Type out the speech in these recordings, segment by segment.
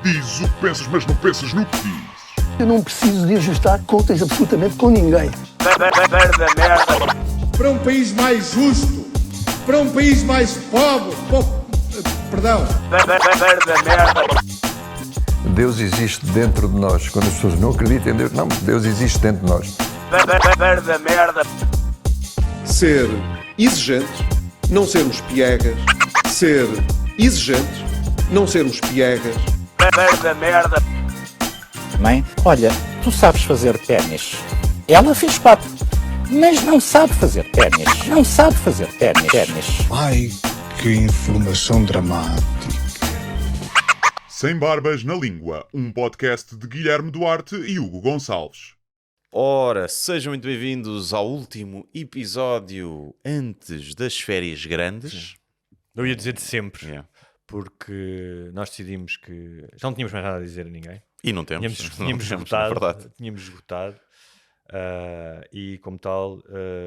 Dizes o que pensas, mas não pensas no que dizes. Eu não preciso de ajustar contas absolutamente com ninguém. Para um país mais justo, para um país mais pobre, perdão. Deus existe dentro de nós. Quando as pessoas não acreditam em Deus, não, Deus existe dentro de nós. Ser exigente, não sermos piegas. Ser exigente, não sermos piegas. Mãe, olha, tu sabes fazer ténis. Ela fez 4, mas não sabe fazer ténis. Não sabe fazer ténis. Ai, que informação dramática. Sem Barbas na Língua, um podcast de Guilherme Duarte e Hugo Gonçalves. Ora, sejam muito bem-vindos ao último episódio antes das férias grandes. Eu ia dizer de sempre, Yeah. porque nós decidimos que já não tínhamos mais nada a dizer a ninguém. E não temos. Tínhamos na esgotado, verdade. E como tal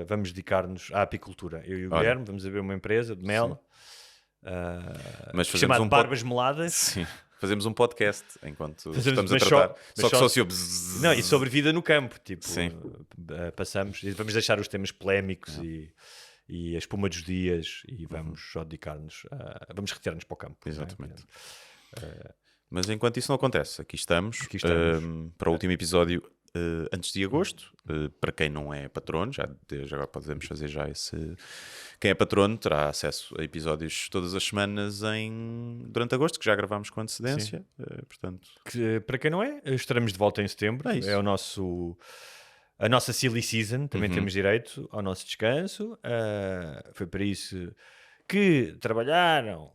vamos dedicar-nos à apicultura. Eu e o Olha. Guilherme vamos abrir uma empresa de mel Mas fazemos chamada um Barbas Meladas. Sim. Fazemos um podcast enquanto Fazemos- estamos a mas tratar. mas Só que só- só se ouve... Não, e sobre vida no campo, tipo, Sim. passamos e vamos deixar os temas polémicos e a espuma dos dias e vamos só dedicar-nos vamos retirar-nos para o campo. Exatamente. Mas enquanto isso não acontece, aqui estamos, Aqui estamos. para o último episódio antes de agosto. Para quem não é patrono, já agora podemos fazer já esse... Quem é patrono terá acesso a episódios todas as semanas durante agosto, que já gravámos com antecedência. Portanto, Que, para quem não é, estaremos de volta em setembro. É isso. É a nossa silly season. Também temos direito ao nosso descanso. Foi para isso que trabalharam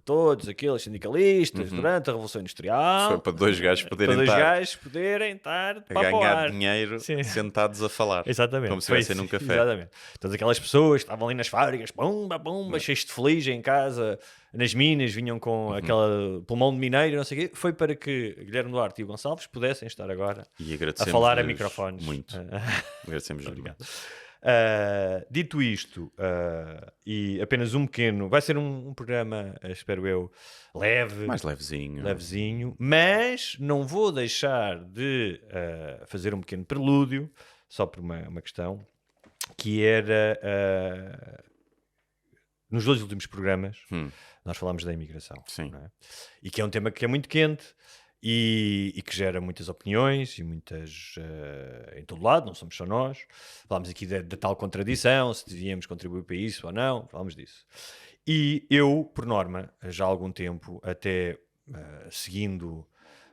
todos aqueles sindicalistas durante a Revolução Industrial. foi para dois gajos poderem para dois estar gajos poderem estar a para ganhar dinheiro Sim. sentados a falar. Exatamente. Como se Foi estivessem num isso. café. Exatamente. Todas aquelas pessoas que estavam ali nas fábricas, pumba, cheios de feliz em casa, nas minas, vinham com aquela pulmão de mineiro, não sei o quê. Foi para que Guilherme Duarte e o Gonçalves pudessem estar agora E a agradecemos falar a microfones. muito. Agradecemos Obrigado. Dito isto, e apenas um pequeno, vai ser um programa, espero eu, leve, Mais levezinho. levezinho, mas não vou deixar de fazer um pequeno prelúdio, só por uma questão, que era nos dois últimos programas nós falámos da imigração. Sim. Não é? E que é um tema que é muito quente e que gera muitas opiniões e muitas em todo lado, não somos só nós. Falámos aqui da tal contradição, se devíamos contribuir para isso ou não, falámos disso. E eu, por norma, já há algum tempo, até seguindo,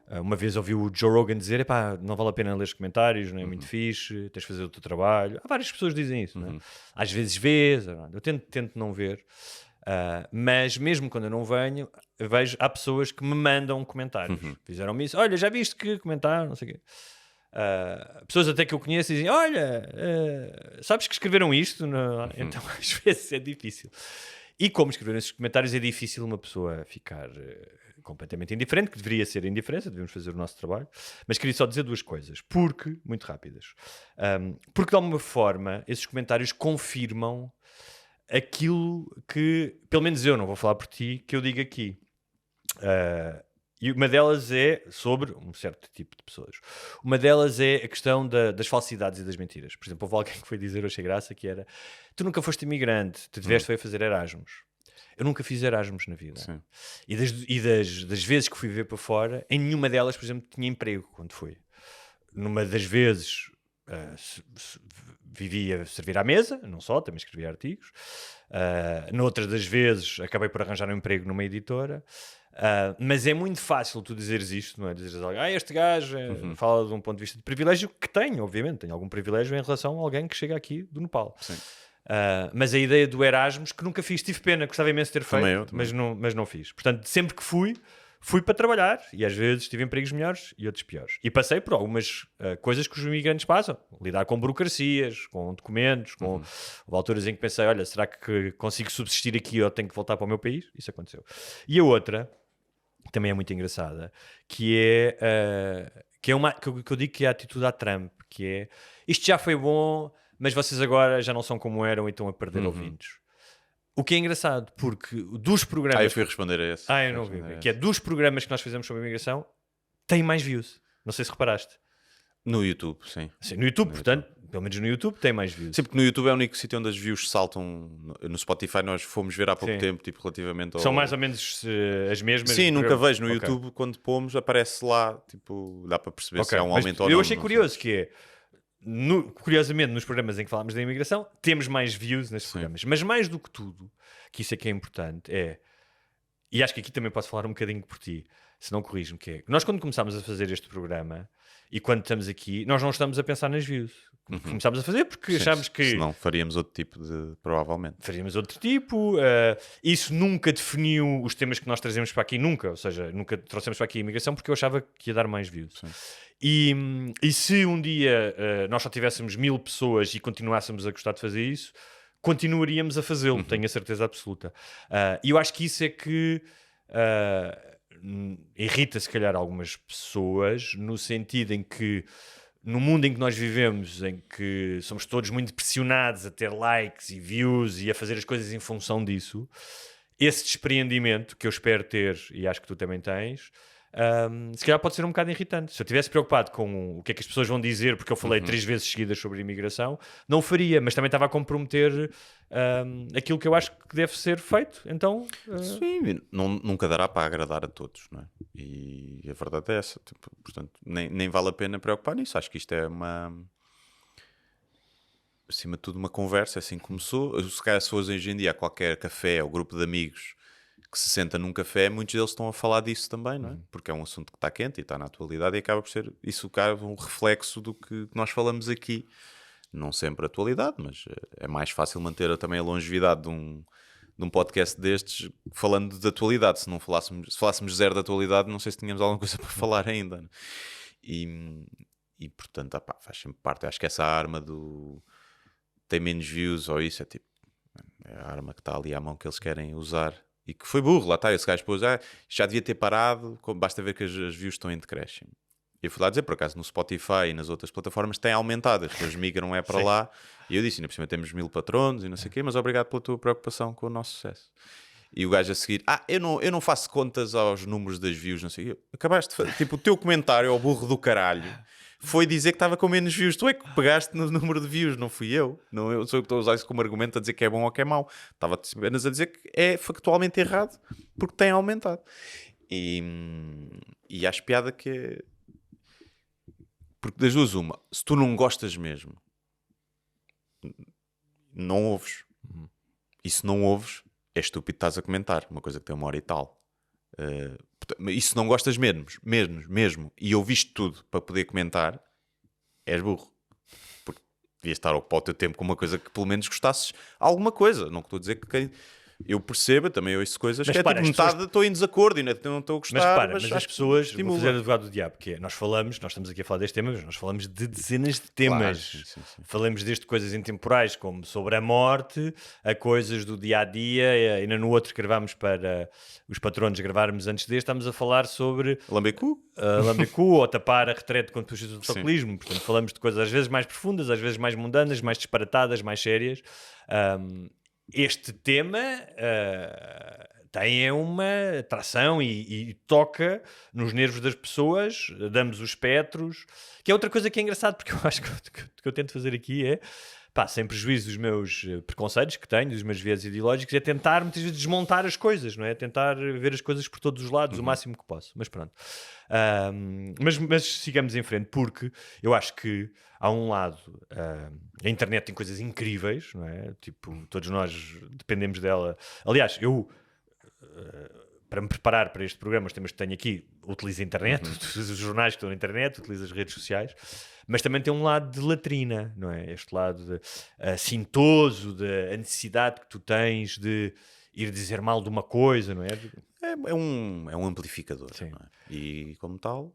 uma vez ouvi o Joe Rogan dizer: epá, não vale a pena ler os comentários, não é muito fixe, tens de fazer o teu trabalho. Há várias pessoas que dizem isso, não é? Às vezes vês, eu tento não ver. Mas mesmo quando eu não vejo, há pessoas que me mandam comentários. Fizeram-me isso: olha, já viste que comentaram, não sei o quê. Pessoas até que eu conheço dizem: olha, sabes que escreveram isto? Então às vezes é difícil. E como escreveram esses comentários, é difícil uma pessoa ficar completamente indiferente, que deveria ser indiferença, devemos fazer o nosso trabalho. Mas queria só dizer duas coisas, muito rápidas. Porque de alguma forma esses comentários confirmam aquilo que, pelo menos eu não vou falar por ti, que eu digo aqui. E uma delas é sobre um certo tipo de pessoas. Uma delas é a questão das falsidades e das mentiras. Por exemplo, houve alguém que foi dizer, eu achei graça, que era: tu nunca foste imigrante, te tiveste foi a fazer Erasmus. Eu nunca fiz Erasmus na vida. Sim. E das vezes que fui viver para fora, em nenhuma delas, por exemplo, tinha emprego quando fui. Numa das vezes vivia a servir à mesa, não só, também escrevia artigos. Noutras das vezes acabei por arranjar um emprego numa editora. Mas é muito fácil tu dizeres isto, não é? Dizeres algo: este gajo fala de um ponto de vista de privilégio, que tenho, obviamente, tenho algum privilégio em relação a alguém que chega aqui do Nepal. Sim. Mas a ideia do Erasmus, que nunca fiz, tive pena, gostava imenso de ter feito, Também eu. mas não fiz. Portanto, sempre que fui para trabalhar, e às vezes tive empregos melhores e outros piores. E passei por algumas coisas que os imigrantes passam. Lidar com burocracias, com documentos, houve alturas em que pensei: olha, será que consigo subsistir aqui ou tenho que voltar para o meu país? Isso aconteceu. E a outra, que também é muito engraçada, que é uma que eu digo que é a atitude à Trump, que é: isto já foi bom, mas vocês agora já não são como eram e estão a perder ouvintes. O que é engraçado, porque dos programas... eu fui responder a esse. eu não vi. Que é dos programas que nós fizemos sobre imigração, tem mais views. Não sei se reparaste. No YouTube, sim. Sim, no YouTube, portanto, pelo menos no YouTube tem mais views. Sim, porque no YouTube é o único sítio onde as views saltam. No Spotify nós fomos ver há pouco Sim. tempo, tipo, relativamente ao... São mais ou menos as mesmas. Sim, nunca vejo no Ok. YouTube, quando pomos, aparece lá, tipo, dá para perceber se Ok, há um mas aumento ou não. eu achei não curioso que é, curiosamente, nos programas em que falámos da imigração, temos mais views nesses programas. Mas mais do que tudo, que isso é que é importante, e acho que aqui também posso falar um bocadinho por ti, se não corrijo-me, que é, nós quando começámos a fazer este programa, e quando estamos aqui, nós não estamos a pensar nas views. Começámos a fazer porque achámos que... Senão faríamos outro tipo de... Provavelmente. Faríamos outro tipo. Isso nunca definiu os temas que nós trazemos para aqui, nunca. Ou seja, nunca trouxemos para aqui a imigração porque eu achava que ia dar mais views. E se um dia nós só tivéssemos 1000 pessoas e continuássemos a gostar de fazer isso, continuaríamos a fazê-lo, tenho a certeza absoluta. E eu acho que isso é que irrita, se calhar, algumas pessoas, no sentido em que no mundo em que nós vivemos, em que somos todos muito pressionados a ter likes e views e a fazer as coisas em função disso, esse despreendimento que eu espero ter, e acho que tu também tens, se calhar pode ser um bocado irritante. Se eu estivesse preocupado com o que é que as pessoas vão dizer, porque eu falei 3 vezes seguidas sobre imigração, não o faria, mas também estava a comprometer aquilo que eu acho que deve ser feito. Então, Sim, nunca dará para agradar a todos, não é? E a verdade é essa. Tipo, portanto, nem vale a pena preocupar nisso. Acho que isto é acima de tudo, uma conversa. Assim começou. Se calhar, se fosse hoje em dia a qualquer café ou grupo de amigos que se senta num café, muitos deles estão a falar disso também, não é? Porque é um assunto que está quente e está na atualidade e acaba por ser isso um reflexo do que nós falamos aqui. Não sempre atualidade, mas é mais fácil manter também a longevidade de um podcast destes falando de atualidade. Se falássemos zero de atualidade, não sei se tínhamos alguma coisa para falar ainda. Né? E portanto, faz sempre parte. Acho que essa arma do tem menos views ou isso é tipo é a arma que está ali à mão que eles querem usar. E que foi burro, lá está, esse gajo pôs, já devia ter parado, basta ver que as views estão em decréscimo. E eu fui lá dizer, por acaso, no Spotify e nas outras plataformas tem aumentado, as pessoas migram para lá. E eu disse, ainda por cima temos 1000 patronos e não sei o quê, mas obrigado pela tua preocupação com o nosso sucesso. E o gajo a seguir, eu não faço contas aos números das views, não sei o quê. Acabaste de fazer, tipo, o teu comentário ao burro do caralho foi dizer que estava com menos views. Tu é que pegaste no número de views, não fui eu. Não, eu sou eu que estou a usar isso como argumento a dizer que é bom ou que é mau. Estava apenas a dizer que é factualmente errado porque tem aumentado. E acho piada que é... Porque das duas uma, se tu não gostas mesmo, não ouves. E se não ouves, é estúpido estás a comentar uma coisa que tem 1 hora e tal. E se não gostas mesmo, e ouviste tudo para poder comentar, és burro. Porque devias estar a ocupar o teu tempo com uma coisa que pelo menos gostasses alguma coisa. Não estou a dizer que eu percebo, também ouço coisas mas que para, é tipo metade estou em desacordo e não estou a gostar. Mas as pessoas, vou fazer advogado do diabo, que é, nós estamos aqui a falar deste tema, mas nós falamos de dezenas de temas. Claro, sim. Falamos desde coisas intemporais, como sobre a morte, a coisas do dia-a-dia, ainda no outro que gravámos para os patronos gravarmos antes deste, estamos a falar sobre... Lambecu? Lambecu, ou tapar a retrete quando puxas do autocolismo. Portanto, falamos de coisas às vezes mais profundas, às vezes mais mundanas, mais disparatadas, mais sérias. Este tema tem uma atração e toca nos nervos das pessoas, damos os espectros, que é outra coisa que é engraçado, porque eu acho que o que eu tento fazer aqui é, sem prejuízo dos meus preconceitos que tenho, dos meus viés ideológicos, é tentar muitas vezes desmontar as coisas, não é? Tentar ver as coisas por todos os lados o máximo que posso, mas pronto. Mas sigamos em frente, porque eu acho que há um lado, a internet tem coisas incríveis, não é? Tipo, todos nós dependemos dela. Aliás, eu, para me preparar para este programa, os temas que tenho aqui, utilizo a internet, utilizo os jornais que estão na internet, utilizo as redes sociais, mas também tem um lado de latrina, não é? Este lado assintoso, da necessidade que tu tens de ir dizer mal de uma coisa, não é? É um amplificador, não é? E como tal...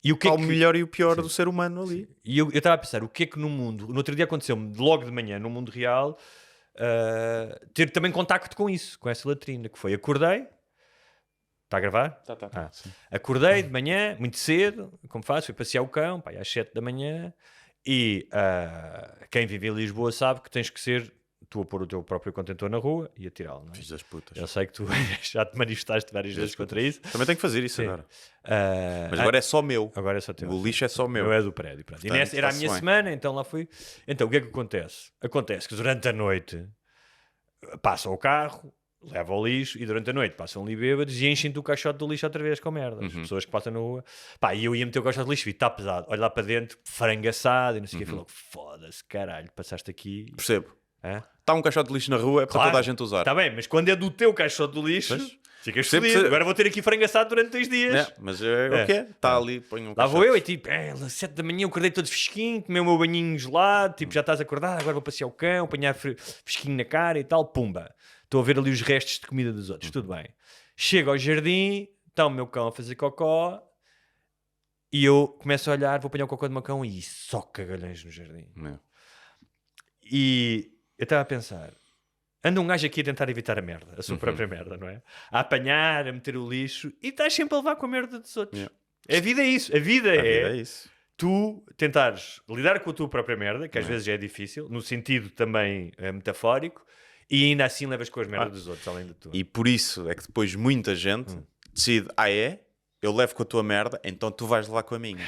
E o que o melhor e o pior do ser humano ali. E eu estava a pensar, o que é que no mundo... No outro dia aconteceu-me, logo de manhã, no mundo real, ter também contacto com isso, com essa latrina, que foi, acordei... Está a gravar? Tá. Acordei de manhã, muito cedo, como faço, fui passear o cão, às 7 da manhã, e quem vive em Lisboa sabe que tens que ser tu a pôr o teu próprio contentor na rua e a tirá-lo. Não é? Fiz das putas. Eu sei que tu já te manifestaste várias vezes contra isso. Também tenho que fazer isso Sim. agora. Mas agora é só meu. Agora é só teu. O lixo é só meu. Meu é do prédio. Pronto. E nessa era a minha semana, então lá fui. Então o que é que acontece? Acontece que durante a noite passa o carro, leva o lixo e durante a noite passam ali bêbados e enchem-te o caixote do lixo outra vez com merda. As pessoas que passam na rua. Pá, e eu ia meter o caixote do lixo e está pesado. Olha lá para dentro, frango assado e não sei o que. Falou, foda-se, caralho, passaste aqui. Percebo. Hã? Está um caixote de lixo na rua, é para Claro. toda a gente usar. Está bem, mas quando é do teu caixote do lixo, Pois. ficas Sempre fodido. se- Agora vou ter aqui frango assado durante 2 dias. É, mas é o que é. Está ali, põe um Lá caixote. vou eu e tipo, às 7 da manhã eu acordei todo fresquinho, tomei o meu banhinho gelado, tipo, já estás acordado, agora vou passear o cão, apanhar fresquinho na cara e tal, pumba. Estou a ver ali os restos de comida dos outros, tudo bem. Chego ao jardim, está o meu cão a fazer cocó e eu começo a olhar, vou apanhar o cocó do meu cão e só cagalhões no jardim. É. E eu estava a pensar, anda um gajo aqui a tentar evitar a merda, a sua própria merda, não é? A apanhar, a meter o lixo e estás sempre a levar com a merda dos outros. Yeah. A vida é isso. A vida A é vida é isso. tu tentares lidar com a tua própria merda, que às vezes é difícil, no sentido também metafórico, e ainda assim levas com as merdas dos outros, além da tua. E por isso é que depois muita gente decide, eu levo com a tua merda, então tu vais levar com a minha.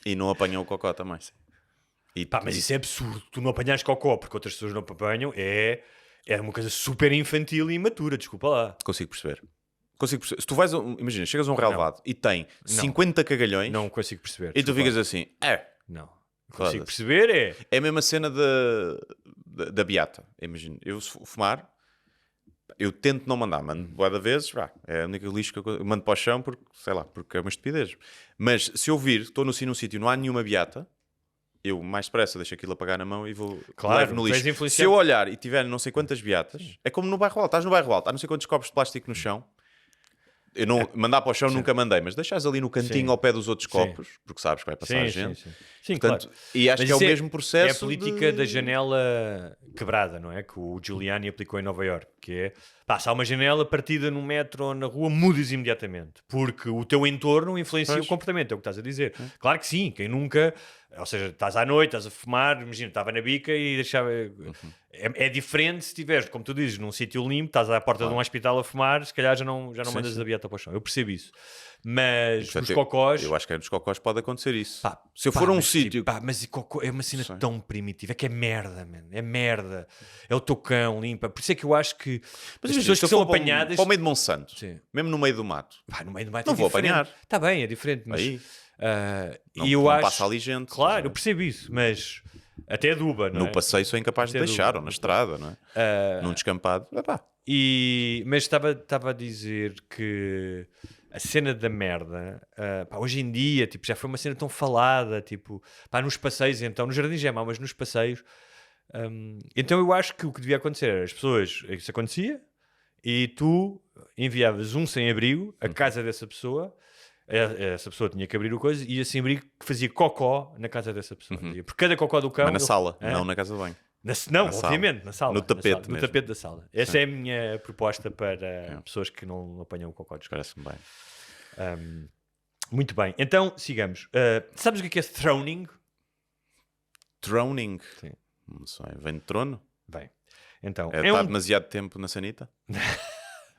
E não apanham o cocó também. E, Pá, mas isso é absurdo. Tu não apanhares cocó porque outras pessoas não apanham, é uma coisa super infantil e imatura, desculpa lá. Consigo perceber. Se tu vais, imagina, chegas a um relvado e tem 50 cagalhões Não consigo perceber. e tu desculpa ficas lá. assim, Não. Foda-se. Consigo perceber, É a mesma cena da beata. Imagina, eu se fumar, eu tento não mandar, mando bué de vezes, é a única lixo que eu mando para o chão porque, sei lá, porque é uma estupidez. Mas se eu vir, estou num sítio, não há nenhuma beata, eu mais depressa deixo aquilo apagar na mão e vou Claro, levo no tu és lixo. influenciado. Se eu olhar e tiver não sei quantas beatas, é como no bairro alto, estás no bairro alto, há não sei quantos copos de plástico no chão. Eu não mandar para o chão nunca mandei, mas deixas ali no cantinho Sim. ao pé dos outros Sim. copos, porque sabes que vai passar Sim, gente. sim. Sim, Portanto, claro. e acho Mas que é o isso mesmo processo. É a política da janela quebrada, não é? Que o Giuliani aplicou em Nova Iorque, que é, pá, se há uma janela partida no metro ou na rua, mudas imediatamente, porque o teu entorno influencia Pois. o comportamento, é o que estás a dizer. Claro que sim, quem nunca, ou seja, estás à noite, estás a fumar, imagina, estava na bica e deixava... É diferente se estiveres, como tu dizes, num sítio limpo, estás à porta de um hospital a fumar, se calhar já não Sim, mandas sim. a beata para o chão. Eu percebo isso. Mas Portanto, os cocós... Eu acho que nos cocós pode acontecer isso. Pá, Se eu pá, for a um mas, sítio. tipo, pá, mas cocô é uma cena Sei. tão primitiva. É que é merda, mano. É merda. É o teu cão, limpa. Por isso é que eu acho que Mas as imagina, pessoas se eu que são for apanhadas. para o meio de Monsanto, Sim. mesmo no meio do mato, Pá, no meio do mato Não é vou diferente. apanhar. Está bem, é diferente. Mas, aí e não, eu não acho. passa ali gente. Claro, eu percebo isso. Mas até aduba, não No é? passeio sou incapaz de Até deixar, dúvida. ou na estrada, não é? Num descampado. Epá, Mas estava a dizer que a cena da merda, pá, hoje em dia, tipo, já foi uma cena tão falada, tipo, pá, nos passeios, então, nos jardins é mau, mas nos passeios. Então eu acho que o que devia acontecer era as pessoas, isso acontecia, e tu enviavas um sem-abrigo à casa dessa pessoa, essa pessoa tinha que abrir o coisa, e esse sem-abrigo fazia cocó na casa dessa pessoa. Por cada cocó do cão... mas na ele- sala, Hã? não na casa de banho. Não, Na sala. obviamente, na sala. No tapete na sala, no mesmo. tapete da sala. Essa é a minha proposta para pessoas que não apanham o cocó dos cães. Parece-me bem. Muito bem, então sigamos. Sabes o que é throning? Throning. Sim. Não sei, vem de trono? Bem, então, É estar demasiado tempo na sanita?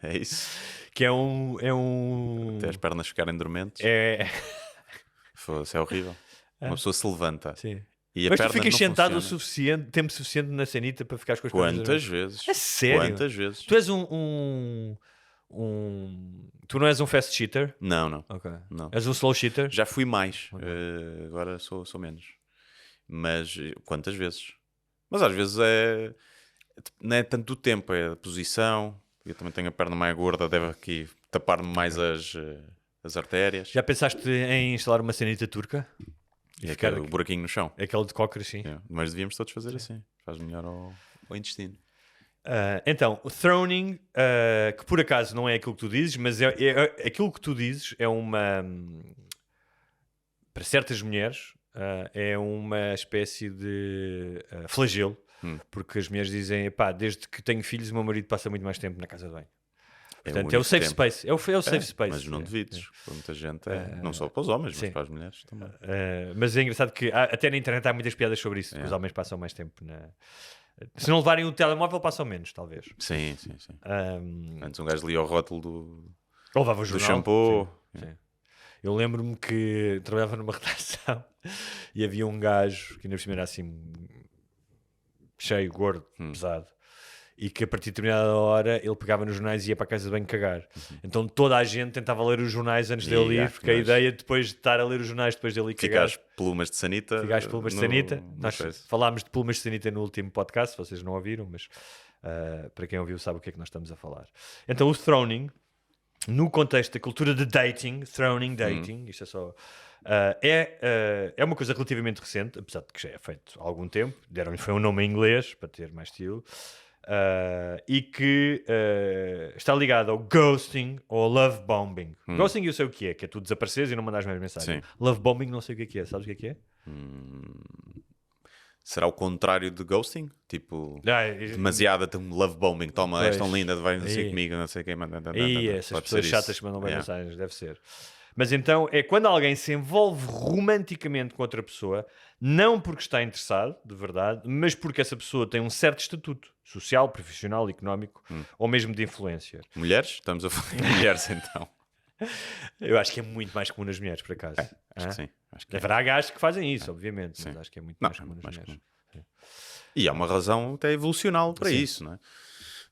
É isso? que é um... Até as pernas ficarem dormentes? É... Foda-se, é horrível. Uma pessoa se levanta Sim. e a Mas tu perna ficas não sentado o funciona. tempo suficiente na sanita para ficares com as pernas Quantas dormentes? vezes? É sério? Quantas vezes? Tu és Tu não és um fast cheater? Não. Ok. Não. És um slow cheater? Já fui mais. Agora sou menos. Mas quantas vezes? Mas às vezes não é tanto o tempo, é a posição. Eu também tenho a perna mais gorda, deve aqui tapar-me mais as artérias. Já pensaste em instalar uma sanita turca? E ficar o buraquinho no chão. Aquele de cócoras, sim. É, mas devíamos todos fazer assim. Faz melhor ao intestino. Então, o throning, que por acaso não é aquilo que tu dizes, mas aquilo que tu dizes é uma... para certas mulheres, é uma espécie de flagelo, porque as mulheres dizem, pá, desde que tenho filhos o meu marido passa muito mais tempo na casa de banho. Portanto, é o safe space. É o safe space. Mas não devides. Para muita gente não só para os homens, sim. mas para as mulheres também. Mas é engraçado que até na internet há muitas piadas sobre isso, que os homens passam mais tempo Se não levarem o telemóvel, passam menos, talvez. Sim. Antes um gajo lia o rótulo Ou levava o do jornal. shampoo. Sim. Eu lembro-me que trabalhava numa redação e havia um gajo que ainda por cima era assim cheio, gordo, pesado, e que a partir de determinada hora ele pegava nos jornais e ia para a casa de banho cagar. Então toda a gente tentava ler os jornais antes dele ir, porque a ideia depois de estar a ler os jornais depois dele ir cagar... Fica às plumas de sanita. Fica às plumas de sanita. Nós falámos de plumas de sanita no último podcast, vocês não ouviram, mas para quem ouviu sabe o que é que nós estamos a falar. Então o throning, no contexto da cultura de dating, dating, isto é só... é uma coisa relativamente recente, apesar de que já é feito há algum tempo, deram-lhe foi um nome em inglês para ter mais estilo, e que está ligado ao ghosting ou ao love bombing. Ghosting eu sei o que é tu desapareceres e não mandares mais mensagem. Sim. Love bombing não sei o que é, sabes o que é? Será o contrário de ghosting? Tipo, Demasiado. demasiada love bombing. Toma, és tão Pois. linda, vai não sei comigo, não sei quem. E essas Pode pessoas ser chatas isso. que mandam bem Yeah. mensagens, deve ser. Mas então é quando alguém se envolve romanticamente com outra pessoa, não porque está interessado, de verdade, mas porque essa pessoa tem um certo estatuto social, profissional, económico ou mesmo de influência. Mulheres? Estamos a falar de mulheres então. Eu acho que é muito mais comum nas mulheres, por acaso. Acho que sim. Acho que é. Haverá gajos que fazem isso, obviamente, Sim. mas acho que é muito Não, mais comum nas mais mulheres. E há uma razão até evolucional para Sim. isso, não é?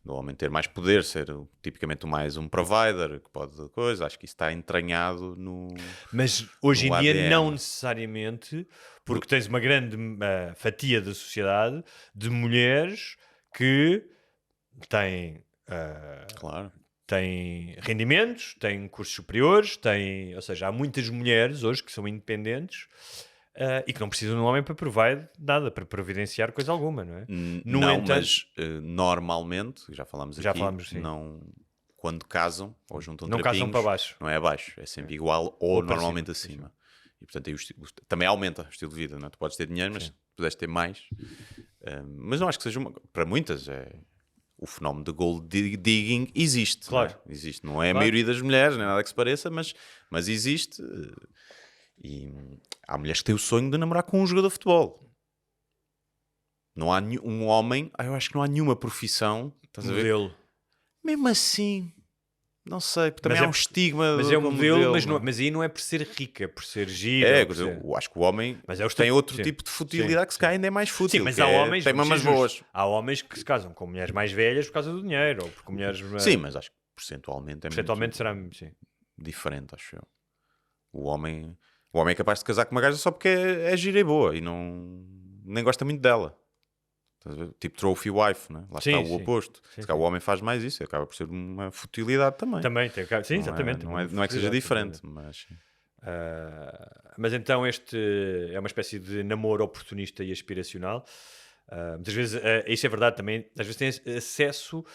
Do homem ter mais poder, ser tipicamente mais um provider, que pode coisa. Acho que isso está entranhado no. Mas hoje No em dia ADN. não necessariamente, porque tens uma grande fatia da sociedade de mulheres que têm, Claro. têm rendimentos, têm cursos superiores, ou seja, há muitas mulheres hoje que são independentes e que não precisam de um homem para provar nada, para providenciar coisa alguma, não é? No Não, entanto- mas normalmente, já falámos Já aqui, falámos, sim. não, quando casam ou juntam Não casam trapinhos, para baixo. não é abaixo, é sempre igual ou para normalmente cima, acima. E portanto aí também aumenta o estilo de vida, não é? Tu podes ter dinheiro, mas puderes ter mais. Mas não acho que seja para muitas o fenómeno de gold digging existe. Claro. Não é? Existe. Não é a Claro. maioria das mulheres, nem nada que se pareça, mas existe. E há mulheres que têm o sonho de namorar com um jogador de futebol. Não há um homem, eu acho que não há nenhuma profissão, estás a ver? Modelo. Mesmo assim, não sei, também Mas há um estigma. Mas é um como modelo, mas, não é? mas aí não é por ser rica, é por ser gira. É, por quer dizer, ser- eu acho que o homem Mas é o tem outro sim. tipo de futilidade que se calhar ainda é mais fútil. Sim, mas que há é, homens, tem vamos mamas ser justos, boas. há homens que se casam com mulheres mais velhas por causa do dinheiro, ou porque mulheres... Sim, mas acho que percentualmente é percentualmente muito será... Sim. diferente, acho eu. O homem é capaz de casar com uma gaja só porque é gira e boa e nem gosta muito dela. Estás a ver? Tipo trophy wife, né? Lá Sim, está o sim. oposto. Sim, Se calhar o homem faz mais isso, acaba por ser uma futilidade também. Também tem... Sim, Não exatamente. não é que seja diferente, mas... Mas então este é uma espécie de namoro oportunista e aspiracional. Muitas vezes, isso é verdade também, às vezes tem acesso,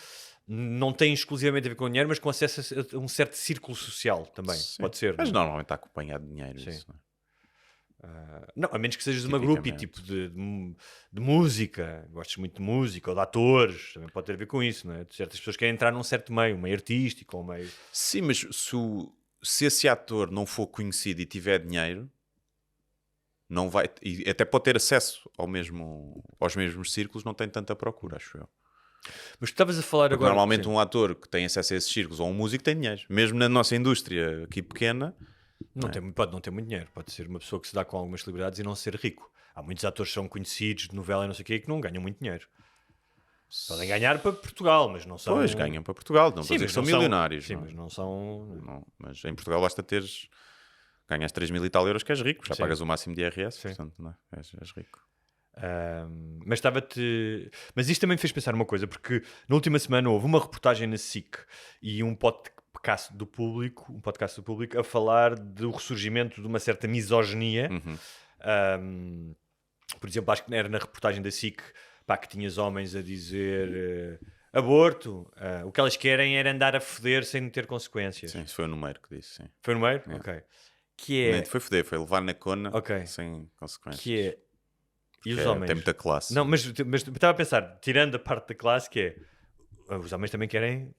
não tem exclusivamente a ver com o dinheiro, mas com acesso a um certo círculo social também, Sim. pode ser. Mas não é? normalmente está acompanhado de dinheiro. Sim. Isso, não é? Não, a menos que sejas de uma grupo e tipo de música, gostes muito de música ou de atores, também pode ter a ver com isso, não é? Certas pessoas querem entrar num certo meio, um meio artístico ou um meio... Sim, mas se esse ator não for conhecido e tiver dinheiro, não vai, e até pode ter acesso aos mesmos círculos, não tem tanta procura, acho eu. Mas tu estavas a falar Porque agora... normalmente sim. um ator que tem acesso a esses círculos ou um músico tem dinheiro. Mesmo na nossa indústria aqui pequena, Pode não ter muito dinheiro, pode ser uma pessoa que se dá com algumas celebridades e não ser rico. Há muitos atores que são conhecidos de novela e não sei o quê que não ganham muito dinheiro. Podem ganhar para Portugal, mas não são... pois ganham para Portugal, não Sim, estou a dizer mas que são não milionários. Sim, não. mas não são... Não, mas em Portugal basta ganhas 3.000 e tal euros que és rico, já Sim. pagas o máximo de IRS, Sim. portanto, não é? És rico. Mas isto também me fez pensar uma coisa, porque na última semana houve uma reportagem na SIC e um podcast do público a falar do ressurgimento de uma certa misoginia. Por exemplo, acho que era na reportagem da SIC que tinhas homens a dizer aborto, o que elas querem era andar a foder sem ter consequências. Sim, isso foi o número que disse, sim. Foi no meio? É. Ok. Que é... Nem foi foder, foi levar na cona Ok. sem consequências. Que é... E os É, homens? tem muita classe. Não, mas estava a pensar, tirando a parte da classe, que é... Os homens também querem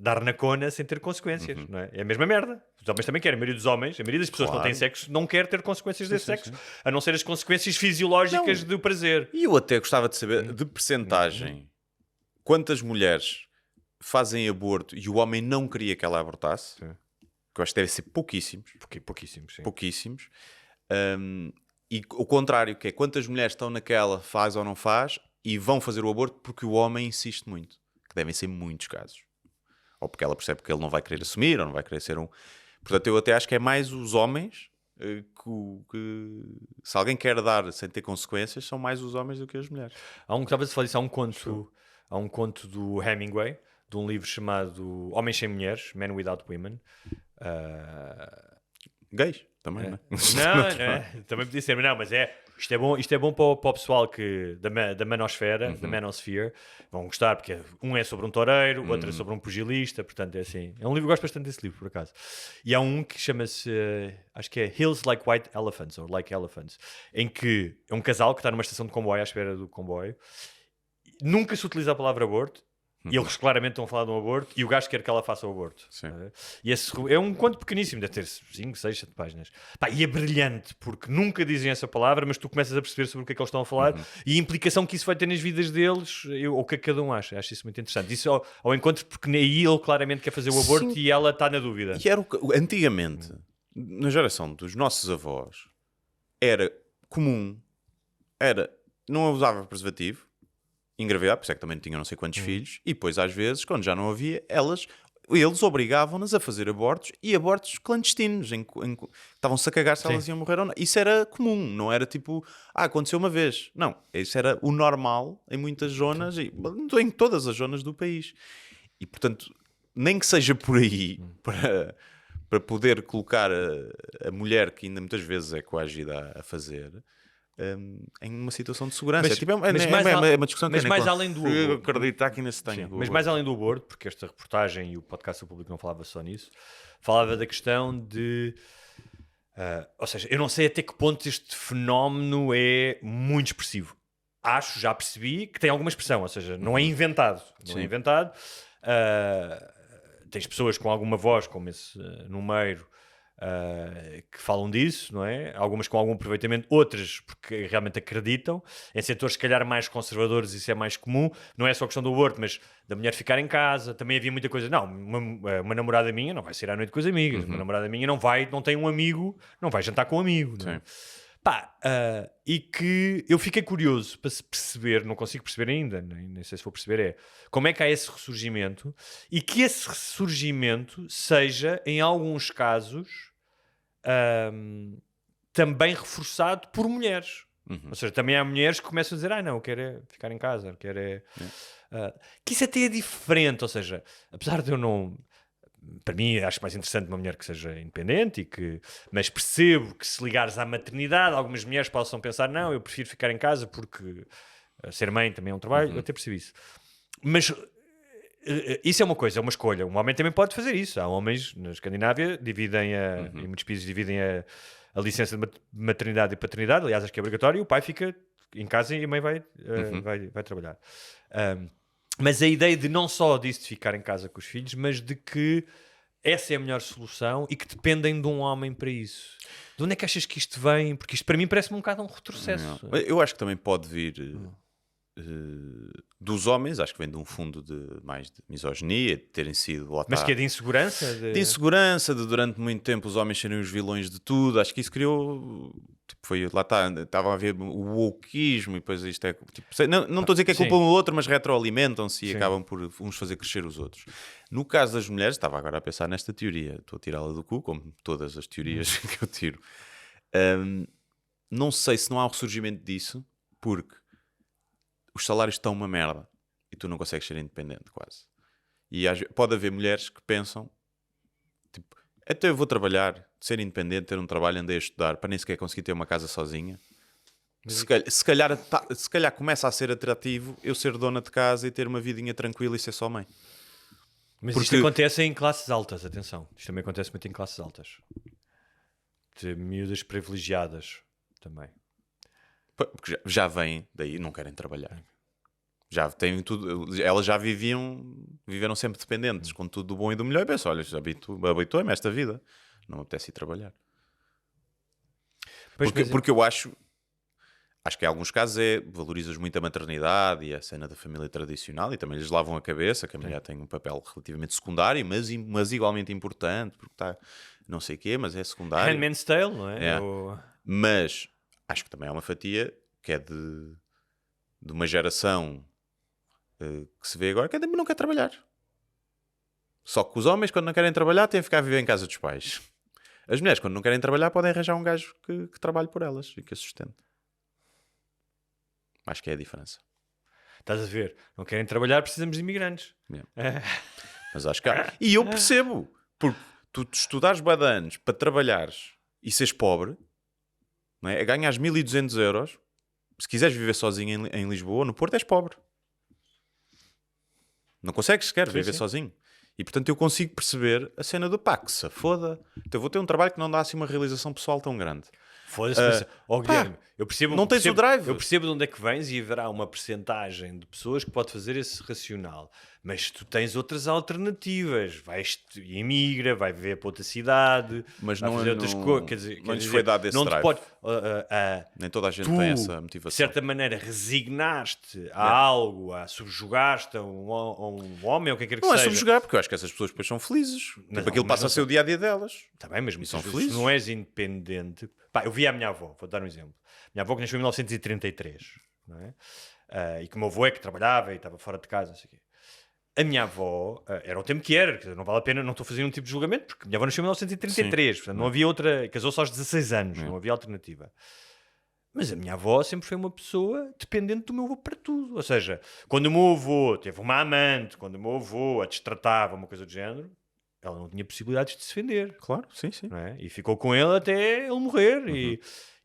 dar na cona sem ter consequências, não é? É a mesma merda. Os homens também querem. A maioria dos homens, a maioria das pessoas que não têm sexo, não quer ter consequências desse sexo, a não ser as consequências fisiológicas do prazer. E eu até gostava de saber, de percentagem, quantas mulheres fazem aborto e o homem não queria que ela abortasse, que eu acho que deve ser pouquíssimos. Pouquíssimos, sim. Pouquíssimos. E o contrário, que é quantas mulheres estão naquela, faz ou não faz, e vão fazer o aborto porque o homem insiste muito. Que devem ser muitos casos. Ou porque ela percebe que ele não vai querer assumir, ou não vai querer ser um... Portanto, eu até acho que é mais os homens que se alguém quer dar sem ter consequências, são mais os homens do que as mulheres. Talvez eu falei isso, há um conto do Hemingway, de um livro chamado Homens Sem Mulheres, Men Without Women. Gays, também, não é? Não, também podia ser, mas não, mas isto é bom para o pessoal da manosfera, da manosphere, vão gostar, porque um é sobre um toureiro, o outro é sobre um pugilista, portanto é assim. É um livro, eu gosto bastante desse livro, por acaso. E há um que chama-se, acho que é Hills Like White Elephants, ou Like Elephants, em que é um casal que está numa estação de comboio, à espera do comboio, nunca se utiliza a palavra aborto, e eles claramente estão a falar de um aborto e o gajo quer que ela faça o aborto. E esse é um conto pequeníssimo, deve ter 5, 6, 7 páginas. E é brilhante porque nunca dizem essa palavra, mas tu começas a perceber sobre o que é que eles estão a falar e a implicação que isso vai ter nas vidas deles, ou o que é que cada um acha. Acho isso muito interessante. Isso ao encontro, porque aí ele claramente quer fazer o aborto e ela está na dúvida. E era antigamente, na geração dos nossos avós, era comum, não usava preservativo, engravidar, por isso é que também tinham não sei quantos filhos, e depois às vezes, quando já não havia, eles obrigavam-nas a fazer abortos, e abortos clandestinos, estavam-se a cagar se elas iam morrer ou não. Isso era comum, não era tipo, aconteceu uma vez. Não, isso era o normal em muitas zonas, e em todas as zonas do país. E portanto, nem que seja por aí, para poder colocar a mulher, que ainda muitas vezes é coagida a fazer... em uma situação de segurança. É uma discussão que mas mais além do eu acreditar que ainda se tem. Mas mais além do aborto, porque esta reportagem e o podcast do Público não falava só nisso, falava da questão de... ou seja, eu não sei até que ponto este fenómeno é muito expressivo. Já percebi que tem alguma expressão, ou seja, não é inventado. Não é inventado. Tens pessoas com alguma voz, como esse número, que falam disso, não é? Algumas com algum aproveitamento, outras porque realmente acreditam. Em setores, se calhar, mais conservadores, isso é mais comum. Não é só a questão do aborto, mas da mulher ficar em casa. Também havia muita coisa. Não, uma namorada minha não vai sair à noite com as amigas. Uma namorada minha não tem um amigo, não vai jantar com um amigo. Não é? E que eu fiquei curioso para se perceber, não consigo perceber ainda, nem sei se vou perceber, como é que há esse ressurgimento e que esse ressurgimento seja, em alguns casos, também reforçado por mulheres. Ou seja, também há mulheres que começam a dizer não, eu quero é ficar em casa, eu quero que isso até é diferente, ou seja, apesar de eu não... Para mim, acho mais interessante uma mulher que seja independente, mas percebo que se ligares à maternidade, algumas mulheres possam pensar, não, eu prefiro ficar em casa porque ser mãe também é um trabalho, eu até percebo isso. Mas isso é uma coisa, é uma escolha. Um homem também pode fazer isso. Há homens na Escandinávia, em muitos países dividem a licença de maternidade e paternidade, aliás, acho que é obrigatório, o pai fica em casa e a mãe vai trabalhar. Mas a ideia de não só disso de ficar em casa com os filhos, mas de que essa é a melhor solução e que dependem de um homem para isso. De onde é que achas que isto vem? Porque isto para mim parece-me um bocado um retrocesso. Não. Eu acho que também pode vir dos homens, acho que vem de um fundo mais de misoginia, de terem sido... Mas que é de insegurança? De insegurança, de durante muito tempo os homens serem os vilões de tudo. Acho que isso criou... estavam a ver o wokeismo e depois isto é... não estou a dizer que é culpa um do outro, mas retroalimentam-se e acabam por uns fazer crescer os outros. No caso das mulheres, estava agora a pensar nesta teoria, estou a tirá-la do cu, como todas as teorias que eu tiro. Não sei se não há um ressurgimento disso, porque os salários estão uma merda e tu não consegues ser independente quase. E pode haver mulheres que pensam, tipo, até eu vou trabalhar, ser independente, ter um trabalho, andei a estudar para nem sequer conseguir ter uma casa sozinha. Se calhar começa a ser atrativo eu ser dona de casa e ter uma vidinha tranquila e ser só mãe. Mas isto acontece em classes altas, atenção. Isto também acontece muito em classes altas. De miúdas privilegiadas também. Porque já vêm daí, não querem trabalhar. Já têm tudo, elas já viveram sempre dependentes, com tudo do bom e do melhor. E penso, olha, habituei-me a esta vida. Não me apetece ir trabalhar. Porque eu acho que em alguns casos valorizas muito a maternidade e a cena da família tradicional, e também lhes lavam a cabeça que a mulher tem um papel relativamente secundário, mas igualmente importante, porque está não sei o quê, mas é secundário. Handmaid's Tale, não é? Mas acho que também há uma fatia que é de uma geração que se vê agora que não quer trabalhar. Só que os homens, quando não querem trabalhar, têm que ficar a viver em casa dos pais. As mulheres, quando não querem trabalhar, podem arranjar um gajo que trabalhe por elas e que a sustente. Acho que é a diferença. Estás a ver? Não querem trabalhar, precisamos de imigrantes. Mas acho que há. E eu percebo. Porque tu estudares bué de anos para trabalhares e seres pobre, não é? Ganhas 1.200 euros. Se quiseres viver sozinho em Lisboa, no Porto, és pobre. Não consegues sequer viver sozinho. E portanto eu consigo perceber a cena do pá, que se foda. Então eu vou ter um trabalho que não dá assim uma realização pessoal tão grande. Foda-se, Guilherme, eu percebo, não tens o drive. Eu percebo de onde é que vens e haverá uma percentagem de pessoas que pode fazer esse racional. Mas tu tens outras alternativas. Emigra, vai viver para outra cidade, mas vai não, fazer outras coisas. Quer dizer, não lhes foi dado esse não drive. Pode, nem toda a gente tem essa motivação. De certa maneira, resignaste a algo, a subjugaste a um homem, ou o que quer que seja. Não é subjugar, porque eu acho que essas pessoas depois são felizes. Tipo, aquilo passa a ser o dia-a-dia delas. Está bem, mas são felizes. felizes. Não és independente. Pá, eu vi a minha avó, vou dar um exemplo. Minha avó que nasceu em 1933, não é? E que o meu avô é que trabalhava e estava fora de casa, não sei o quê. A minha avó, era o tempo que era, quer dizer, não vale a pena, não estou a fazer um tipo de julgamento, porque a minha avó nasceu em 1933, portanto, não havia outra, casou-se aos 16 anos, não havia alternativa. Mas a minha avó sempre foi uma pessoa dependente do meu avô para tudo. Ou seja, quando o meu avô teve uma amante, quando o meu avô a destratava, uma coisa do género, ela não tinha possibilidades de se defender. Claro, sim. Não é? E ficou com ele até ele morrer.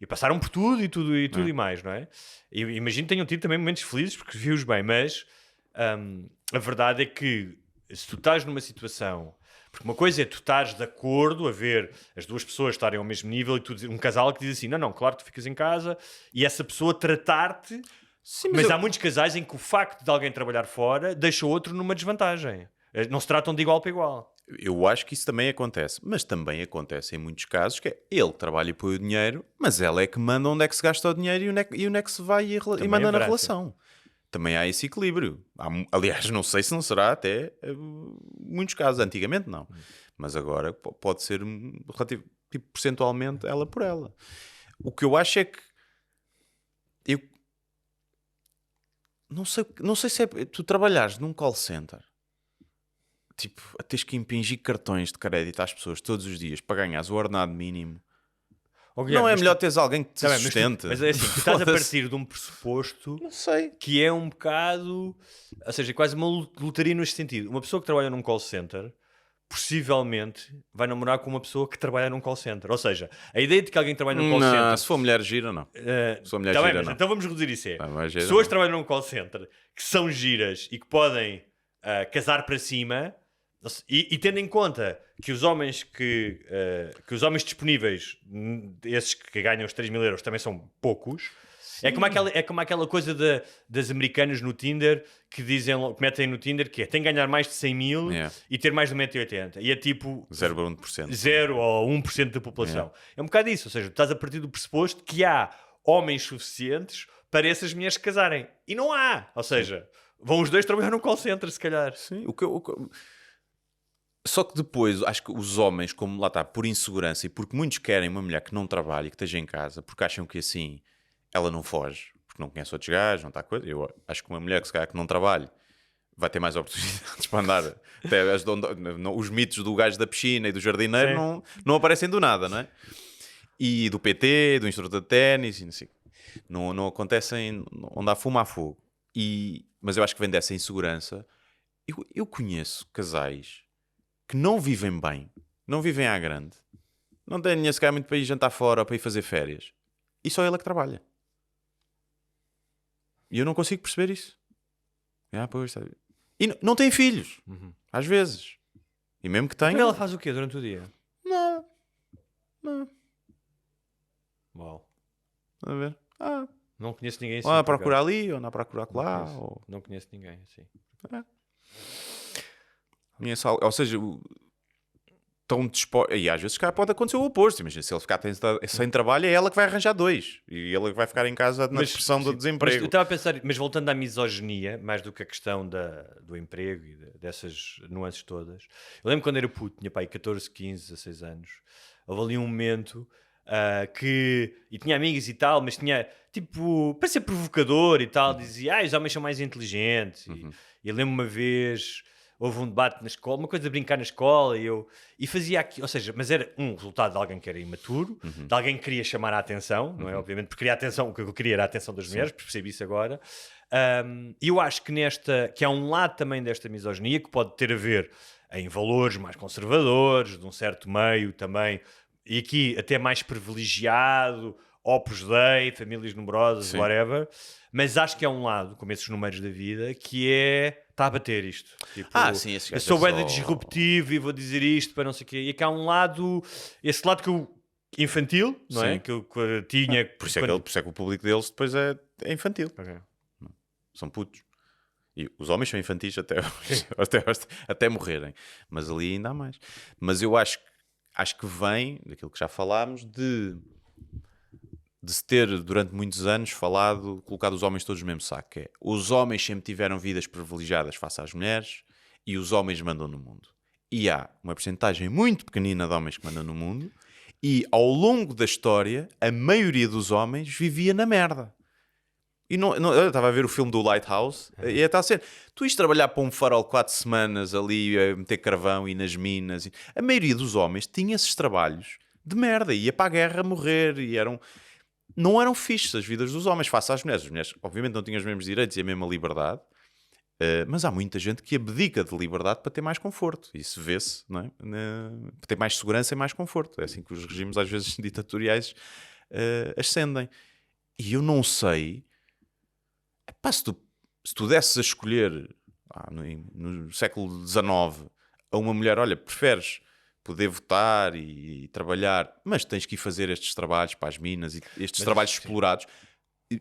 E passaram por tudo e mais, não é? E imagino que tenham tido também momentos felizes, porque vi-os bem, mas a verdade é que se tu estás numa situação... Porque uma coisa é tu estares de acordo a ver as duas pessoas estarem ao mesmo nível e tu dizer, um casal que diz assim, não, claro que tu ficas em casa, e essa pessoa tratar-te... Sim, mas há muitos casais em que o facto de alguém trabalhar fora deixa o outro numa desvantagem. Não se tratam de igual para igual. Eu acho que isso também acontece, mas também acontece em muitos casos que é ele trabalha e põe o dinheiro, mas ela é que manda onde é que se gasta o dinheiro e onde é que se vai e manda na relação. Também há esse equilíbrio. Aliás, não sei se não será até muitos casos. Antigamente não. Mas agora pode ser relativo, tipo, percentualmente ela por ela. O que eu acho é que eu não sei se é tu trabalhares num call center, tipo, a teres que impingir cartões de crédito às pessoas todos os dias para ganhares o ordenado mínimo. Guilherme, não é melhor teres alguém que te sustente? Mas é assim, tu estás a partir de um pressuposto que é um bocado... Ou seja, quase uma lotaria neste sentido. Uma pessoa que trabalha num call center possivelmente vai namorar com uma pessoa que trabalha num call center. Ou seja, a ideia de que alguém trabalha num call center... Se for mulher gira, não. Se for mulher tá gira, bem, não. Então vamos reduzir isso. Gira, pessoas que trabalham num call center que são giras e que podem casar para cima... E tendo em conta que os homens que os homens disponíveis, esses que ganham os 3.000 euros, também são poucos. É como aquela coisa das americanas no Tinder que metem no Tinder que tem que ganhar mais de 100.000 e ter mais de 1,80 m. E é tipo 0,1%. 0 ou 1% da população. É um bocado isso. Ou seja, tu estás a partir do pressuposto que há homens suficientes para essas mulheres se casarem. E não há. Ou seja, vão os dois trabalhar num call center, se calhar. Sim, Só que depois, acho que os homens, como lá está, por insegurança e porque muitos querem uma mulher que não trabalhe e que esteja em casa, porque acham que assim ela não foge, porque não conhece outros gajos, não está coisa. Eu acho que uma mulher que não trabalhe vai ter mais oportunidades para andar. Até os mitos do gajo da piscina e do jardineiro não aparecem do nada, não é? E do PT, do instrutor de ténis, e não sei. Não acontecem onde há fumo, há fogo. Mas eu acho que vem dessa insegurança. Eu conheço casais que não vivem bem, não vivem à grande, não têm dinheiro se calhar muito para ir jantar fora ou para ir fazer férias, e só ele é que trabalha. E eu não consigo perceber isso. Pois, sabe? E não tem filhos, às vezes. E mesmo que tenha... Então ela faz o quê durante o dia? Não. Uau. A ver? Não conheço ninguém assim. Ou anda a por procurar acaso. ali, ou anda a procurar lá. Não conheço ninguém assim. Ou seja, estão dispostos. E às vezes cara, pode acontecer o oposto. Imagina, se ele ficar sem trabalho, é ela que vai arranjar 2. E ele que vai ficar em casa na depressão do Mas desemprego. eu estava a pensar, mas voltando à misoginia, mais do que a questão do emprego e dessas nuances todas, eu lembro quando era puto, tinha pai 14, 15, 16 anos, houve ali um momento e tinha amigos e tal, mas tinha, tipo, para ser provocador e tal, dizia, os homens são mais inteligentes. E eu lembro uma vez, houve um debate na escola, uma coisa de brincar na escola, e fazia aqui, ou seja, mas era um resultado de alguém que era imaturo, de alguém que queria chamar a atenção, não é? Obviamente, porque queria a atenção, o que eu queria era a atenção das mulheres, percebi isso agora. E eu acho que há um lado também desta misoginia que pode ter a ver em valores mais conservadores, de um certo meio também, e aqui até mais privilegiado, Opus Dei, famílias numerosas, whatever, mas acho que é um lado, como esses números da vida, que está a bater isto. Tipo, Sim, esse eu sou gajo bem disruptivo e vou dizer isto para não sei o quê. E aqui há um lado, esse lado que eu, infantil, não é? Que eu tinha... Por isso é que o público deles depois é infantil. Okay. São putos. E os homens são infantis até morrerem. Mas ali ainda há mais. Mas eu acho que vem daquilo que já falámos de se ter durante muitos anos colocado os homens todos no mesmo saco. Que é, os homens sempre tiveram vidas privilegiadas face às mulheres e os homens mandam no mundo. E há uma percentagem muito pequenina de homens que mandam no mundo e ao longo da história a maioria dos homens vivia na merda. E eu estava a ver o filme do Lighthouse e está a ser, tu ires trabalhar para um farol 4 semanas ali a meter carvão e nas minas. A maioria dos homens tinha esses trabalhos de merda, ia para a guerra morrer e não eram fixes as vidas dos homens face às mulheres. As mulheres obviamente não tinham os mesmos direitos e a mesma liberdade, mas há muita gente que abdica de liberdade para ter mais conforto. Isso vê-se, não é? Para ter mais segurança e mais conforto. É assim que os regimes às vezes ditatoriais ascendem. E eu não sei... se tu desses a escolher no século XIX a uma mulher, olha, preferes poder votar e trabalhar, mas tens que ir fazer estes trabalhos para as minas e estes trabalhos explorados,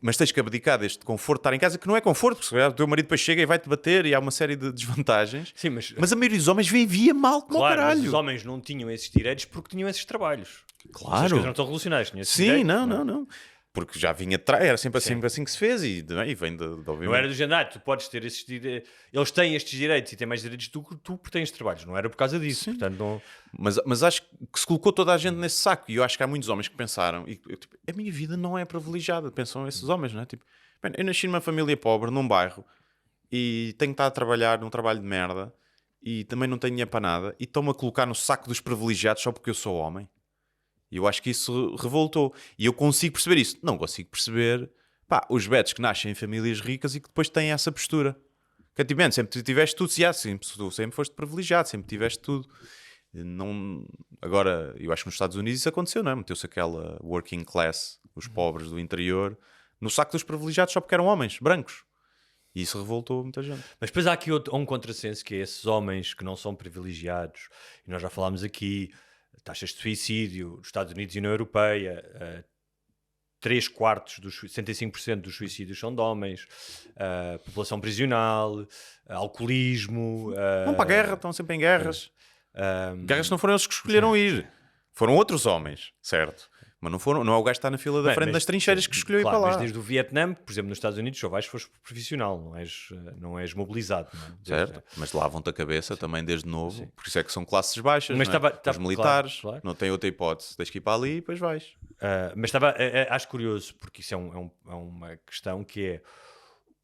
mas tens que abdicar deste conforto de estar em casa, que não é conforto, porque o teu marido depois chega e vai-te bater e há uma série de desvantagens. Sim, mas a maioria dos homens vivia mal como claro, caralho. Mas os homens não tinham esses direitos porque tinham esses trabalhos. Claro. As coisas não estão relacionadas. Sim, não. Porque já vinha atrás, era sempre assim que se fez e vem de obviamente. Não era do género, tu podes ter esses direitos, eles têm estes direitos e têm mais direitos do que tu porque tens trabalhos, não era por causa disso. Portanto, não... mas acho que se colocou toda a gente nesse saco e eu acho que há muitos homens que pensaram, a minha vida não é privilegiada, pensam esses homens, não é? Tipo, eu nasci numa família pobre, num bairro e tenho que estar a trabalhar num trabalho de merda e também não tenho dinheiro para nada e estão-me a colocar no saco dos privilegiados só porque eu sou homem. E eu acho que isso revoltou. E eu consigo perceber isso. Não consigo perceber os betos que nascem em famílias ricas e que depois têm essa postura. Que antigamente sempre tiveste tudo, tu sempre foste privilegiado, sempre tiveste tudo. Não... Agora, eu acho que nos Estados Unidos isso aconteceu, não é? Meteu-se aquela working class, os pobres do interior, no saco dos privilegiados só porque eram homens, brancos. E isso revoltou muita gente. Mas depois há aqui um contrassenso que é esses homens que não são privilegiados, e nós já falámos aqui, taxas de suicídio nos Estados Unidos e na Europeia, 65% dos suicídios são de homens, população prisional, alcoolismo... Vão para a guerra, estão sempre em guerras. Guerras não foram eles que escolheram ir. Foram outros homens, certo? Mas não é o gajo que está na fila da frente das trincheiras que escolheu claro, ir para lá. Mas desde o Vietnã, por exemplo, nos Estados Unidos, só vais se fores profissional, não és mobilizado. Não é? Certo, mas lavam-te a cabeça também desde novo. Sim. Por isso é que são classes baixas, mas não é? Os militares, claro. Não têm outra hipótese. Tens que ir para ali e depois vais. Mas acho curioso, porque isso é uma questão que é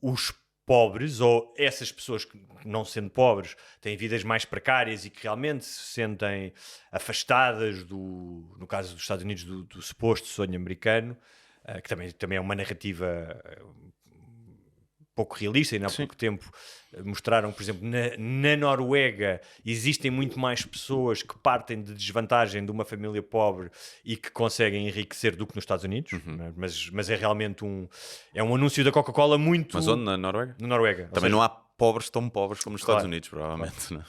os pobres, ou essas pessoas que, não sendo pobres, têm vidas mais precárias e que realmente se sentem afastadas no caso dos Estados Unidos, do suposto sonho americano, que também é uma narrativa pouco realista, e há pouco tempo mostraram, por exemplo, na Noruega existem muito mais pessoas que partem de desvantagem de uma família pobre e que conseguem enriquecer do que nos Estados Unidos, mas é realmente um anúncio da Coca-Cola muito... Mas onde? Na Noruega? Na Noruega. Também não há pobres tão pobres como nos Estados Unidos, provavelmente. Claro.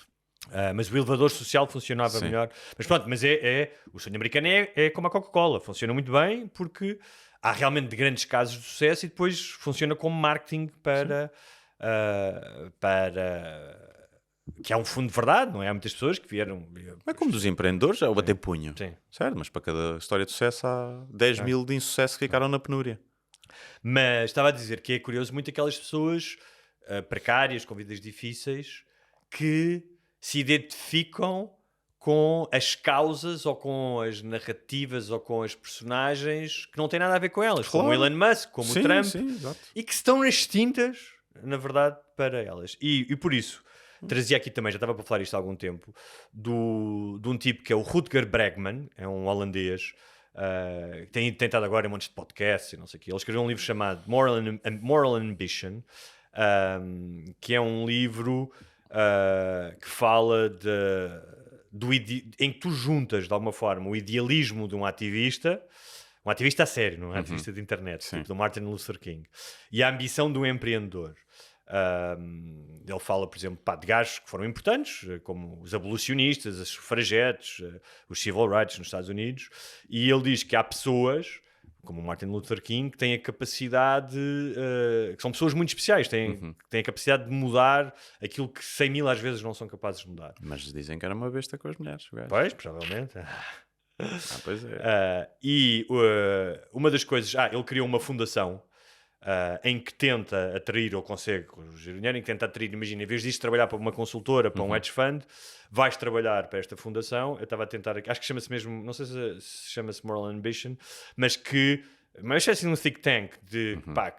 Mas o elevador social funcionava Sim. melhor. Mas pronto, o sonho americano é como a Coca-Cola. Funciona muito bem porque há realmente grandes casos de sucesso e depois funciona como marketing para que é um fundo de verdade, não é? Há muitas pessoas que vieram... É como dos empreendedores, é o bater punho. Sim. Certo, mas para cada história de sucesso há 10 mil de insucesso que ficaram na penúria. Mas estava a dizer que é curioso muito aquelas pessoas precárias, com vidas difíceis, que se identificam com as causas ou com as narrativas ou com as personagens que não têm nada a ver com elas, como o Claro. Elon Musk, como Sim, o Trump, sim, exato. e que estão nas tintas, na verdade, para elas. E por isso, trazia aqui também, já estava para falar isto há algum tempo, de um tipo que é o Rutger Bregman, é um holandês, que tem tentado agora em montes de podcasts e não sei o quê. Ele escreveu um livro chamado Moral Ambition, que é um livro que fala em que tu juntas, de alguma forma, o idealismo de um ativista a sério, não é? Um ativista de internet, tipo do Martin Luther King, e a ambição de um empreendedor. Ele fala, por exemplo, de gajos que foram importantes, como os abolicionistas, as sufragetes, os civil rights nos Estados Unidos, e ele diz que há pessoas, como o Martin Luther King, que têm a capacidade, que são pessoas muito especiais, que têm a capacidade de mudar aquilo que 100 mil às vezes não são capazes de mudar. Mas dizem que era uma besta com as mulheres. O gajo. Pois, provavelmente. Pois é. Uma das coisas... ele criou uma fundação em que tenta atrair, ou consegue gerir dinheiro, em que tenta atrair, imagina, em vez disto trabalhar para uma consultora, para um hedge fund, vais trabalhar para esta fundação. Eu estava a tentar, acho que chama-se mesmo, não sei se chama-se Moral Ambition, mas é assim um think tank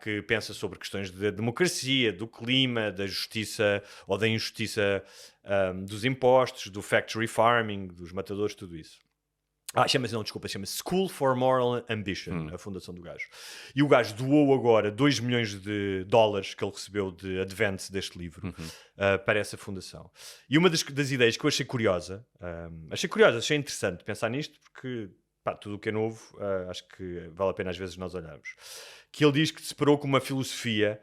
que pensa sobre questões de democracia, do clima, da justiça ou da injustiça, dos impostos, do factory farming, dos matadores, tudo isso. Chama-se School for Moral Ambition, a fundação do gajo. E o gajo doou agora 2 milhões de dólares que ele recebeu de advance deste livro para essa fundação. E uma das ideias que eu achei curiosa, achei interessante pensar nisto, porque tudo o que é novo, acho que vale a pena às vezes nós olharmos. Que ele diz que se deparou com uma filosofia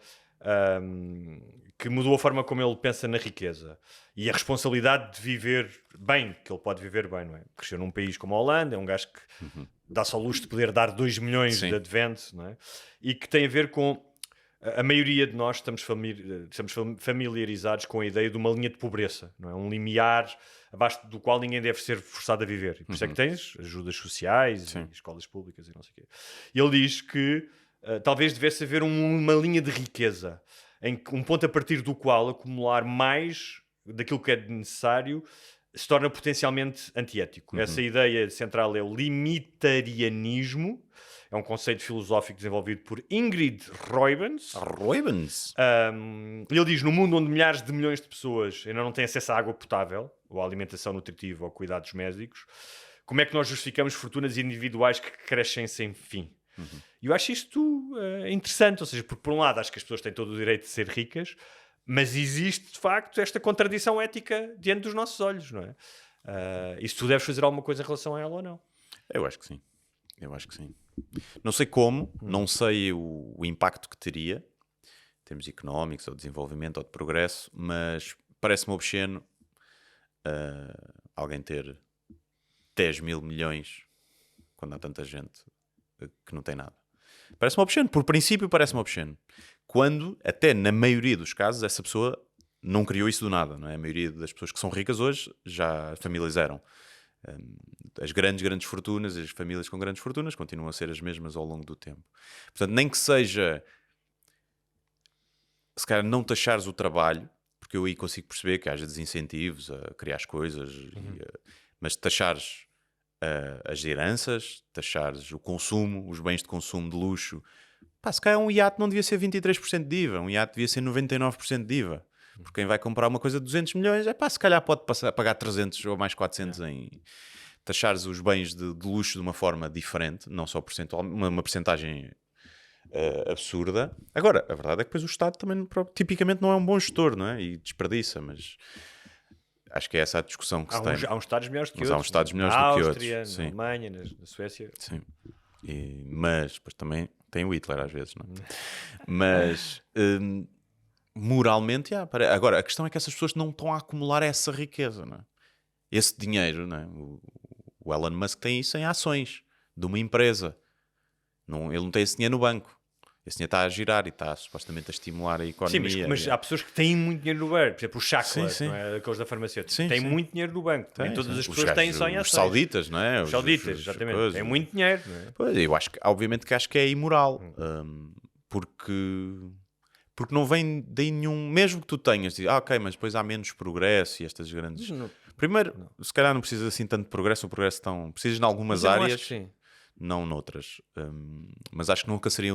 que mudou a forma como ele pensa na riqueza e a responsabilidade de viver bem, que ele pode viver bem, não é? Cresceu num país como a Holanda, é um gajo que dá-se ao luxo de poder dar 2 milhões de advance, não é? E que tem a ver com a maioria de nós estamos familiarizados com a ideia de uma linha de pobreza, não é? Um limiar abaixo do qual ninguém deve ser forçado a viver. E por isso é que tens ajudas sociais e escolas públicas e não sei o quê. E ele diz que talvez devesse haver uma linha de riqueza, em que um ponto a partir do qual acumular mais daquilo que é necessário se torna potencialmente antiético. Essa ideia central é o limitarianismo. É um conceito filosófico desenvolvido por Ingrid Roybens. Ele diz, no mundo onde milhares de milhões de pessoas ainda não têm acesso à água potável, ou à alimentação nutritiva, ou a cuidados médicos, como é que nós justificamos fortunas individuais que crescem sem fim? E eu acho isto interessante, ou seja, porque por um lado acho que as pessoas têm todo o direito de ser ricas, mas existe de facto esta contradição ética diante dos nossos olhos, não é? E se tu deves fazer alguma coisa em relação a ela ou não? Eu acho que sim. Não sei como, não sei o impacto que teria em termos económicos, ou de desenvolvimento, ou de progresso, mas parece-me obsceno alguém ter 10 mil milhões quando há tanta gente que não tem nada. Parece-me obsceno. Por princípio parece-me obsceno. Quando, até na maioria dos casos, essa pessoa não criou isso do nada, não é? A maioria das pessoas que são ricas hoje já familiarizaram. As grandes fortunas, as famílias com grandes fortunas continuam a ser as mesmas ao longo do tempo. Portanto, nem que seja, se calhar, não taxares o trabalho, porque eu aí consigo perceber que haja desincentivos a criar as coisas, mas taxares as heranças, taxares o consumo, os bens de consumo de luxo. Se calhar um iate não devia ser 23% de IVA, um iate devia ser 99% de IVA. Porque quem vai comprar uma coisa de 200 milhões, se calhar pode pagar 300 ou mais 400 em taxares os bens de luxo de uma forma diferente, não só percentual, uma percentagem absurda. Agora, a verdade é que depois o Estado também, tipicamente, não é um bom gestor, não é? E desperdiça, mas acho que é essa a discussão que se tem. Há uns Estados melhores que outros. Há uns Estados melhores do que outros. Áustria, na Alemanha, na Suécia. Sim. Mas depois também tem o Hitler às vezes, não é? Mas moralmente, agora, a questão é que essas pessoas não estão a acumular essa riqueza, não é? Esse dinheiro, não é? O Elon Musk tem isso em ações de uma empresa. Ele não tem esse dinheiro no banco. Esse dinheiro está a girar e está supostamente a estimular a economia. Sim, mas há pessoas que têm muito dinheiro no banco. Por exemplo, o Chakla, Sim. não é? Aqueles da farmacêutica. Sim, Tem sim. muito dinheiro no banco. Nem todas as pessoas têm só em ações. Os sauditas, não é? Os sauditas, exatamente. coisas. Tem muito dinheiro, não é? Pois, eu acho que, obviamente, que é imoral. Porque não vem daí nenhum... Mesmo que tu tenhas, ok, mas depois há menos progresso e estas grandes... Primeiro, se calhar não precisas assim tanto de progresso, precisas em algumas áreas, Acho que sim. não noutras. Mas acho que nunca seria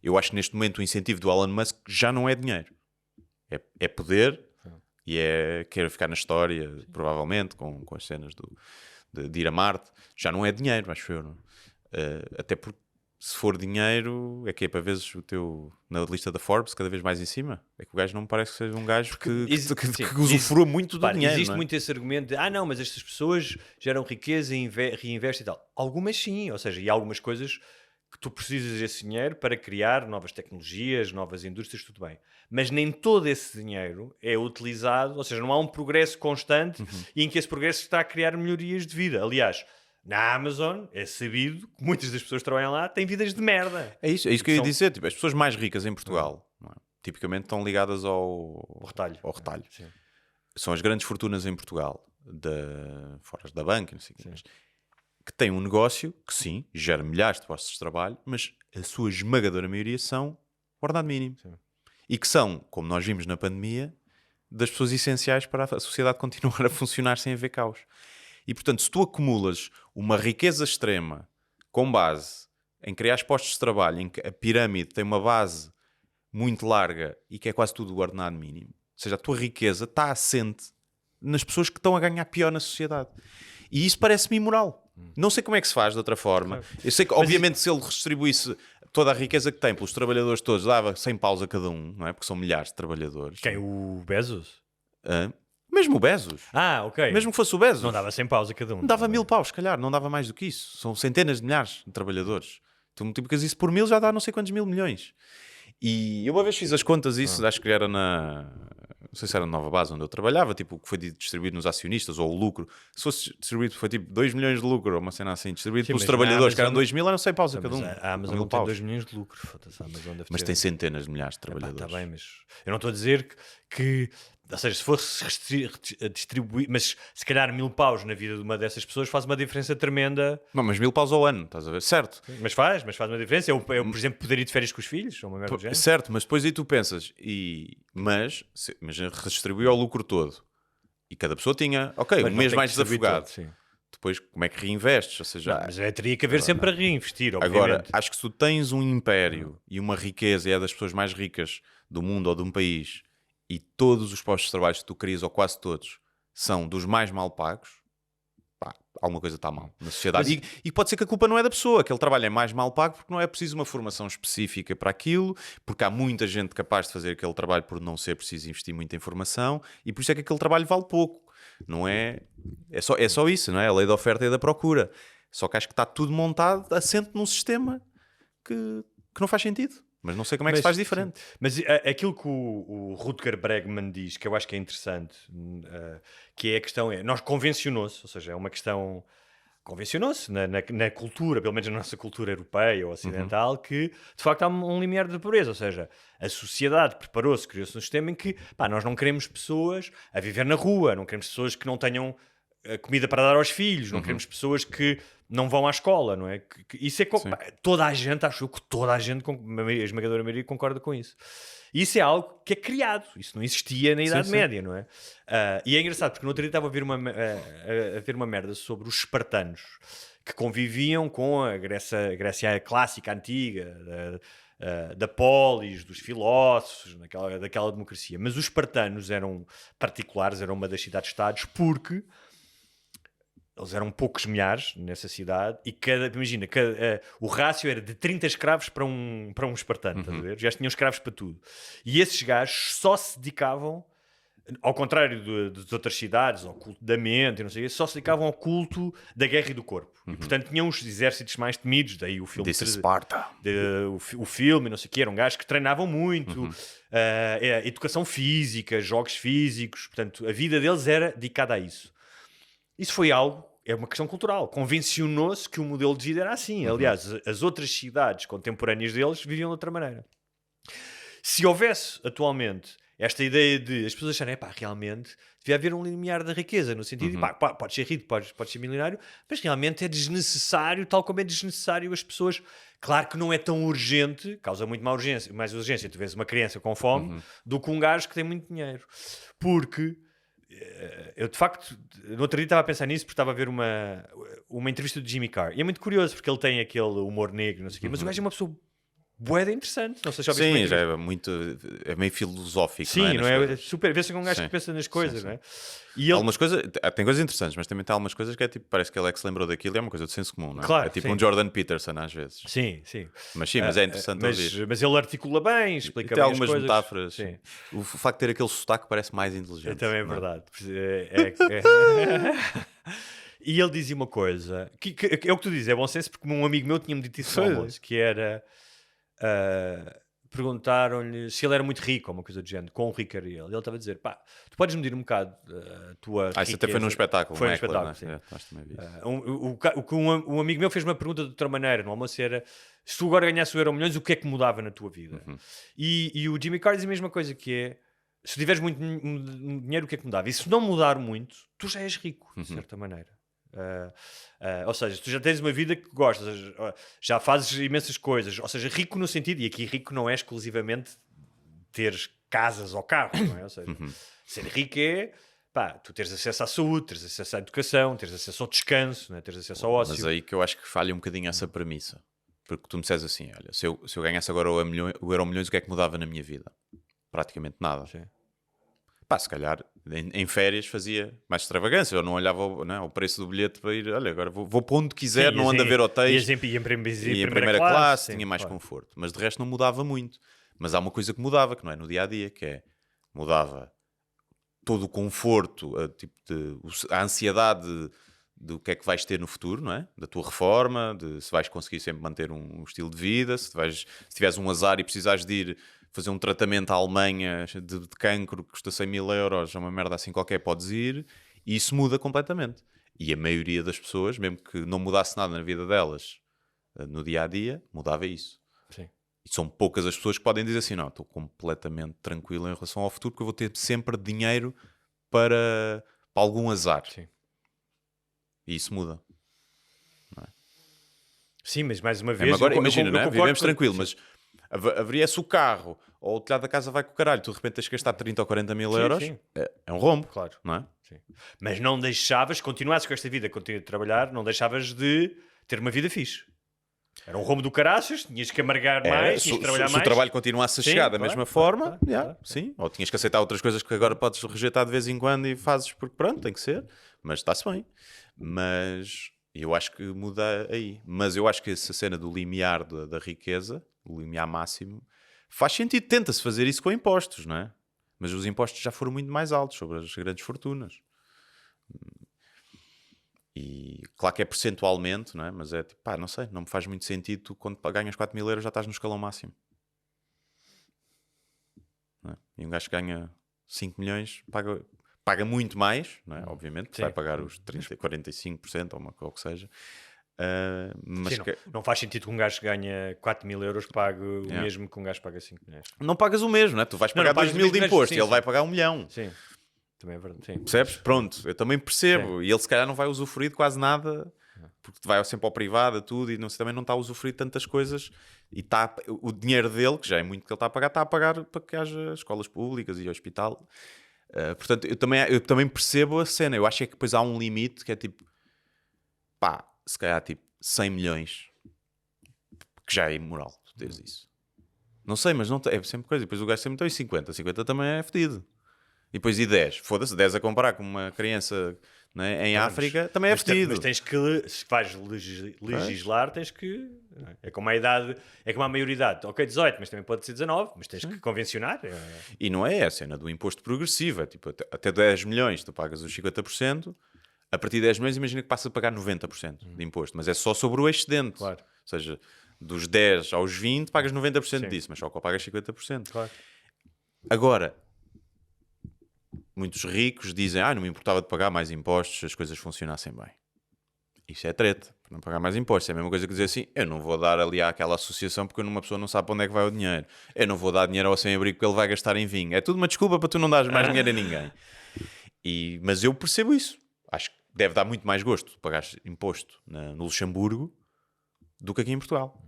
Eu acho que neste momento o incentivo do Elon Musk já não é dinheiro. É poder e querer ficar na história, provavelmente, com as cenas de ir a Marte. Já não é dinheiro, acho eu. Não? Até porque se for dinheiro, é que é para veres o teu na lista da Forbes cada vez mais em cima. É que o gajo não me parece que seja um gajo que usufrua muito do dinheiro. Existe não é? muito esse argumento de não, mas estas pessoas geram riqueza e reinvestem e tal. Algumas sim, ou seja, e há algumas coisas que tu precisas desse dinheiro para criar novas tecnologias, novas indústrias, tudo bem. Mas nem todo esse dinheiro é utilizado, ou seja, não há um progresso constante e em que esse progresso está a criar melhorias de vida. Aliás, na Amazon é sabido que muitas das pessoas que trabalham lá têm vidas de merda. É isso que eu ia dizer. Tipo, as pessoas mais ricas em Portugal, não é? Tipicamente estão ligadas ao retalho. Sim. São as grandes fortunas em Portugal, fora da banca, não sei o quê, mas que têm um negócio que sim, gera milhares de postos de trabalho, mas a sua esmagadora maioria são ordenado mínimo. Sim. E que são, como nós vimos na pandemia, das pessoas essenciais para a sociedade continuar a funcionar sem haver caos. E, portanto, se tu acumulas uma riqueza extrema com base em criar postos de trabalho, em que a pirâmide tem uma base muito larga e que é quase tudo o ordenado mínimo, ou seja, a tua riqueza está assente nas pessoas que estão a ganhar pior na sociedade. E isso parece-me imoral. Não sei como é que se faz de outra forma. Eu sei que, obviamente, se ele redistribuísse toda a riqueza que tem pelos trabalhadores todos, dava 100 paus a cada um, não é? Porque são milhares de trabalhadores. Quem? O Bezos? Mesmo o Bezos. Ok. Mesmo que fosse o Bezos. Não dava 100 paus a cada um. Não dava 1000 paus, se calhar. Não dava mais do que isso. São centenas de milhares de trabalhadores. Tu multiplicas isso por 1000, já dá não sei quantos mil milhões. E eu uma vez fiz as contas disso, acho que era não sei se era na Nova Base onde eu trabalhava, tipo, o que foi distribuído nos acionistas, ou o lucro. Se fosse distribuído, foi tipo 2 milhões de lucro, ou uma cena assim, distribuído pelos trabalhadores, que eram 2000, eram 100 paus a cada um. A Amazon não tem 2 milhões de lucro. Mas tem centenas de milhares de trabalhadores. Está bem, mas eu não estou a dizer que ou seja, se fosse distribuir, mas se calhar 1000 paus na vida de uma dessas pessoas faz uma diferença tremenda. Não, mas 1000 paus ao ano, estás a ver? Certo. Mas faz uma diferença. Eu por exemplo, poder ir de férias com os filhos, ou uma merda do género. Certo, mas depois aí tu pensas, mas redistribuiu o lucro todo. E cada pessoa tinha, um mês mais desafogado. Depois, como é que reinvestes? Ou seja, mas teria que haver sempre a reinvestir, obviamente. Agora, acho que se tu tens um império e uma riqueza, e é das pessoas mais ricas do mundo ou de um país, e todos os postos de trabalho que tu crias, ou quase todos, são dos mais mal pagos, alguma coisa está mal na sociedade. E pode ser que a culpa não é da pessoa, aquele trabalho é mais mal pago porque não é preciso uma formação específica para aquilo, porque há muita gente capaz de fazer aquele trabalho por não ser preciso investir muito em formação, e por isso é que aquele trabalho vale pouco. Não é? É só isso, não é? A lei da oferta e da procura. Só que acho que está tudo montado, assente num sistema que não faz sentido. Mas não sei como é que se faz diferente. Sim. Mas aquilo que o Rutger Bregman diz, que eu acho que é interessante, que é a questão, nós convencionou-se, ou seja, é uma questão, convencionou-se na cultura, pelo menos na nossa cultura europeia ou ocidental, que de facto há um limiar de pobreza, ou seja, a sociedade preparou-se, criou-se um sistema em que nós não queremos pessoas a viver na rua, não queremos pessoas que não tenham comida para dar aos filhos, não queremos pessoas que não vão à escola, não é? Isso é toda a gente, acho que toda a gente, a esmagadora maioria, concorda com isso. Isso é algo que é criado, isso não existia na Idade Média, não é? E é engraçado, porque no outro dia estava a ver uma merda sobre os espartanos, que conviviam com a Grécia clássica, antiga, da polis, dos filósofos, daquela democracia. Mas os espartanos eram particulares, eram uma das cidades-estados, porque eles eram poucos milhares nessa cidade e o rácio era de 30 escravos para um espartano, estás a ver? Já tinham escravos para tudo. E esses gajos só se dedicavam ao contrário das outras cidades, ao culto da mente, e não sei o quê, só se dedicavam ao culto da guerra e do corpo. E, portanto, tinham os exércitos mais temidos, daí o filme... This is Sparta. O filme, não sei o quê, eram gajos que treinavam muito, educação física, jogos físicos, portanto, a vida deles era dedicada a isso. Isso foi algo, é uma questão cultural, convencionou-se que o modelo de vida era assim. Aliás, as outras cidades contemporâneas deles viviam de outra maneira. Se houvesse, atualmente, esta ideia de as pessoas acharem, realmente devia haver um limiar da riqueza, no sentido de, podes ser rico, podes ser milionário, mas realmente é desnecessário, tal como é desnecessário as pessoas. Claro que não é tão urgente, causa muito mais urgência tu vês uma criança com fome do que um gajo que tem muito dinheiro. Porque eu, de facto, no outro dia estava a pensar nisso porque estava a ver uma entrevista do Jimmy Carr. E é muito curioso porque ele tem aquele humor negro, não sei o quê, mas o gajo é uma pessoa bué de interessante. Não sei se já viste. Sim, já é meio filosófico. Sim, não é? É super. Vê-se com um gajo que pensa nas coisas, sim. não é? E ele... Algumas coisas, tem coisas interessantes, mas também tem algumas coisas que é tipo, parece que ele é que se lembrou daquilo e é uma coisa de senso comum, não é? Claro, é tipo sim. um Jordan Peterson às vezes. Sim. Mas é interessante ouvir. Mas ele articula bem, explica tem bem algumas as coisas. metáforas. Sim. O facto de ter aquele sotaque parece mais inteligente. Também é não verdade. E ele dizia uma coisa, que é o que tu dizes, é bom senso, porque um amigo meu tinha-me dito isso no almoço, que era... perguntaram-lhe se ele era muito rico, ou uma coisa do género, quão rico era ele. Ele estava a dizer, tu podes medir um bocado a tua riqueza. Isso até foi num espetáculo. Foi num Eckler, espetáculo, né? sim. Acho que também vi. Um amigo meu fez uma pergunta de outra maneira, no almoço era, se tu agora ganhasse o Euromilhões, o que é que mudava na tua vida? E o Jimmy Carr diz a mesma coisa, que é, se tiveres muito dinheiro, o que é que mudava? E se não mudar muito, tu já és rico, de certa maneira. Ou seja, tu já tens uma vida que gostas, já fazes imensas coisas, ou seja, rico no sentido, e aqui rico não é exclusivamente teres casas ou carros, não é? Ou seja, ser rico é tu teres acesso à saúde, teres acesso à educação, teres acesso ao descanso, não é? Teres acesso ao ócio. Mas aí que eu acho que falha um bocadinho essa premissa, porque tu me dizes assim, olha, se eu ganhasse agora o Euromilhões, o que é que mudava na minha vida? Praticamente nada. Sim. Se calhar em férias fazia mais extravagância, eu não olhava o preço do bilhete para ir, olha, agora vou para onde quiser, não ando a ver hotéis, e em primeira classe, sim, tinha mais claro. conforto, mas de resto não mudava muito. Mas há uma coisa que mudava, que não é no dia-a-dia, que é, mudava todo o conforto, a ansiedade do que é que vais ter no futuro, não é? Da tua reforma, de se vais conseguir sempre manter um estilo de vida, se tiveres um azar e precisares de ir fazer um tratamento à Alemanha de cancro que custa 100 mil euros, é uma merda assim qualquer, podes ir, e isso muda completamente. E a maioria das pessoas, mesmo que não mudasse nada na vida delas no dia-a-dia, mudava isso. Sim. E são poucas as pessoas que podem dizer assim, não, estou completamente tranquilo em relação ao futuro, porque eu vou ter sempre dinheiro para algum azar. Sim. E isso muda. Não é? Sim, mas mais uma vez... Agora, imagina, eu vivemos tranquilo, mas haveria-se o carro, ou o telhado da casa vai com o caralho, tu de repente tens que gastar 30 ou 40 mil euros, sim. É um rombo, Claro. não é? Sim. Mas não deixavas, continuasses com esta vida, continuas a trabalhar, não deixavas de ter uma vida fixe. Era um rombo do caraças, tinhas que amargar mais, tinhas que trabalhar se mais. o trabalho continuasse a Sim, chegar da claro, mesma claro, forma, claro. sim, ou tinhas que aceitar outras coisas que agora podes rejeitar de vez em quando e fazes porque pronto, tem que ser, mas está-se bem. Mas eu acho que muda aí. Mas eu acho que essa cena do limiar da riqueza, o limiar máximo, faz sentido, tenta-se fazer isso com impostos, não é? Mas os impostos já foram muito mais altos sobre as grandes fortunas. E claro que é percentualmente, não é? Mas é tipo, não sei, não me faz muito sentido. Tu, quando ganhas 4 mil euros, já estás no escalão máximo. Não é? E um gajo que ganha 5 milhões paga muito mais, não é? Obviamente, Sim. vai pagar os 30%, 45% ou o que seja. Mas Sim, não faz sentido que um gajo que ganha 4 mil euros pague o mesmo que um gajo que paga 5 milhões. não pagas o mesmo, não é? Tu vais pagar não 2 pagas mil o de mesmo, imposto sim, e ele sim. vai pagar 1 milhão. Sim, também é verdade. Sim. Percebes? Pronto, eu também percebo. E ele se calhar não vai usufruir de quase nada, porque vai sempre ao privado, tudo, e também não está a usufruir de tantas coisas. E o dinheiro dele, que já é muito que ele está a pagar para que haja escolas públicas e hospital. Portanto, eu também percebo a cena. Eu acho que depois há um limite que é tipo, se calhar tipo 100 milhões, que já é imoral tu teres isso. Não sei, mas não é sempre coisa. E depois o gajo sempre tem 50. 50 também é fedido. E depois e 10. Foda-se, 10 a comparar com uma criança, não é, em África, também é Mas fedido. mas tens que, se vais legislar, tens que... É como a idade, é como a maioridade. Ok, 18, mas também pode ser 19, mas tens que convencionar. E não é a cena do imposto progressivo, é tipo, até 10 milhões tu pagas os 50%, a partir de 10 milhões imagina que passa a pagar 90% de imposto, mas é só sobre o excedente. Claro. Ou seja, dos 10 aos 20 pagas 90% Sim. disso, mas só que pagas 50%. Claro. Agora, muitos ricos dizem, não me importava de pagar mais impostos se as coisas funcionassem bem. Isso é treta, para não pagar mais impostos. É a mesma coisa que dizer assim, eu não vou dar ali àquela associação porque uma pessoa não sabe para onde é que vai o dinheiro. Eu não vou dar dinheiro ao sem-abrigo porque ele vai gastar em vinho. É tudo uma desculpa para tu não dares mais dinheiro a ninguém. Mas eu percebo isso. Acho que deve dar muito mais gosto pagar imposto no Luxemburgo do que aqui em Portugal.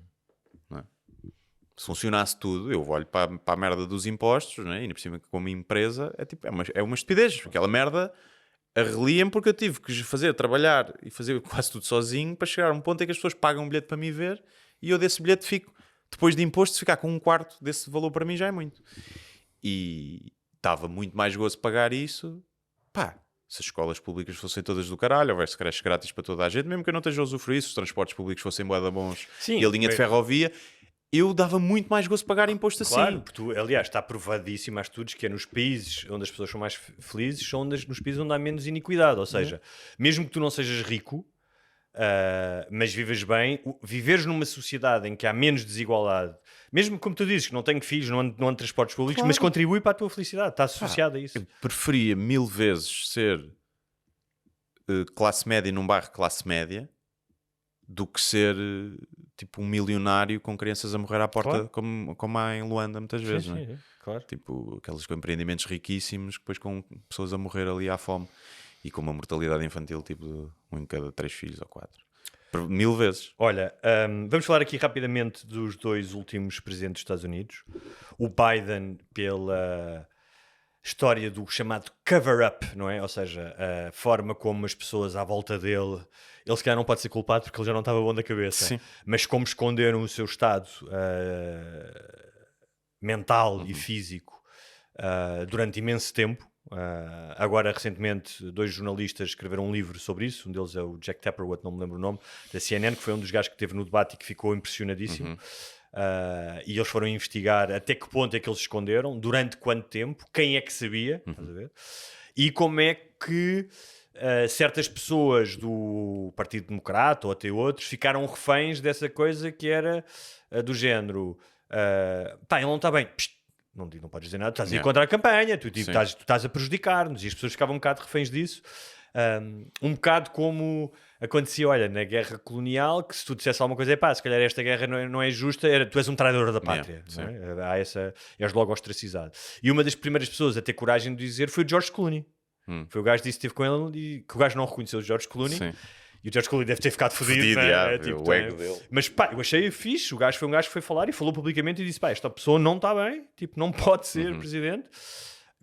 Não é? Se funcionasse tudo, eu olho para a merda dos impostos, não é? E ainda por cima como empresa, é uma estupidez. Aquela merda arrelia-me porque eu tive que trabalhar e fazer quase tudo sozinho para chegar a um ponto em que as pessoas pagam um bilhete para me ver e eu desse bilhete fico, depois de imposto, se ficar com um quarto desse valor para mim já é muito. E estava muito mais gozo pagar isso. Se as escolas públicas fossem todas do caralho, houvesse creches grátis para toda a gente, mesmo que eu não esteja a usufruir isso, os transportes públicos fossem bué da bons Sim, e a linha de ferrovia, eu dava muito mais gozo pagar imposto Claro, assim. porque tu, aliás, está provadíssimo há estudos que é nos países onde as pessoas são mais felizes, são nos países onde há menos iniquidade. Ou seja, mesmo que tu não sejas rico, mas vivas bem, viveres numa sociedade em que há menos desigualdade, mesmo como tu dizes, que não tenho filhos, não ando de transportes públicos, mas contribui para a tua felicidade, está associado a isso. Eu preferia 1000 vezes ser classe média num bairro classe média do que ser tipo um milionário com crianças a morrer à porta, Claro. como há em Luanda muitas vezes, Sim, não é? sim, claro. Tipo aqueles empreendimentos riquíssimos, depois com pessoas a morrer ali à fome e com uma mortalidade infantil tipo de 1 em cada 3 filhos ou 4. 1000 vezes. Olha, vamos falar aqui rapidamente dos 2 últimos presidentes dos Estados Unidos. O Biden pela história do chamado cover-up, não é? Ou seja, a forma como as pessoas à volta dele... Ele se calhar não pode ser culpado porque ele já não estava bom da cabeça. Sim. Mas como esconderam o seu estado mental e físico durante imenso tempo. Agora, recentemente, 2 jornalistas escreveram um livro sobre isso. Um deles é o Jack Tapper, o outro não me lembro o nome, da CNN, que foi um dos gajos que esteve no debate e que ficou impressionadíssimo. E eles foram investigar até que ponto é que eles se esconderam, durante quanto tempo, quem é que sabia, estás a ver? E como é que certas pessoas do Partido Democrata ou até outros ficaram reféns dessa coisa que era do género ele não está bem, psst, não podes dizer nada, estás a ir contra a campanha, tu estás a prejudicar-nos, e as pessoas ficavam um bocado reféns disso. Um bocado como acontecia, olha, na guerra colonial, que se tu dissesse alguma coisa, se calhar esta guerra não é justa, tu és um traidor da pátria, não é? És logo ostracizado. E uma das primeiras pessoas a ter coragem de dizer foi o George Clooney. Foi o gajo que disse que esteve com ele e que o gajo não reconheceu o George Clooney. Sim. E o George Clooney deve ter ficado fodido, o ego dele. Mas eu achei fixe. O gajo foi um gajo que foi falar e falou publicamente e disse: esta pessoa não está bem, não pode ser presidente.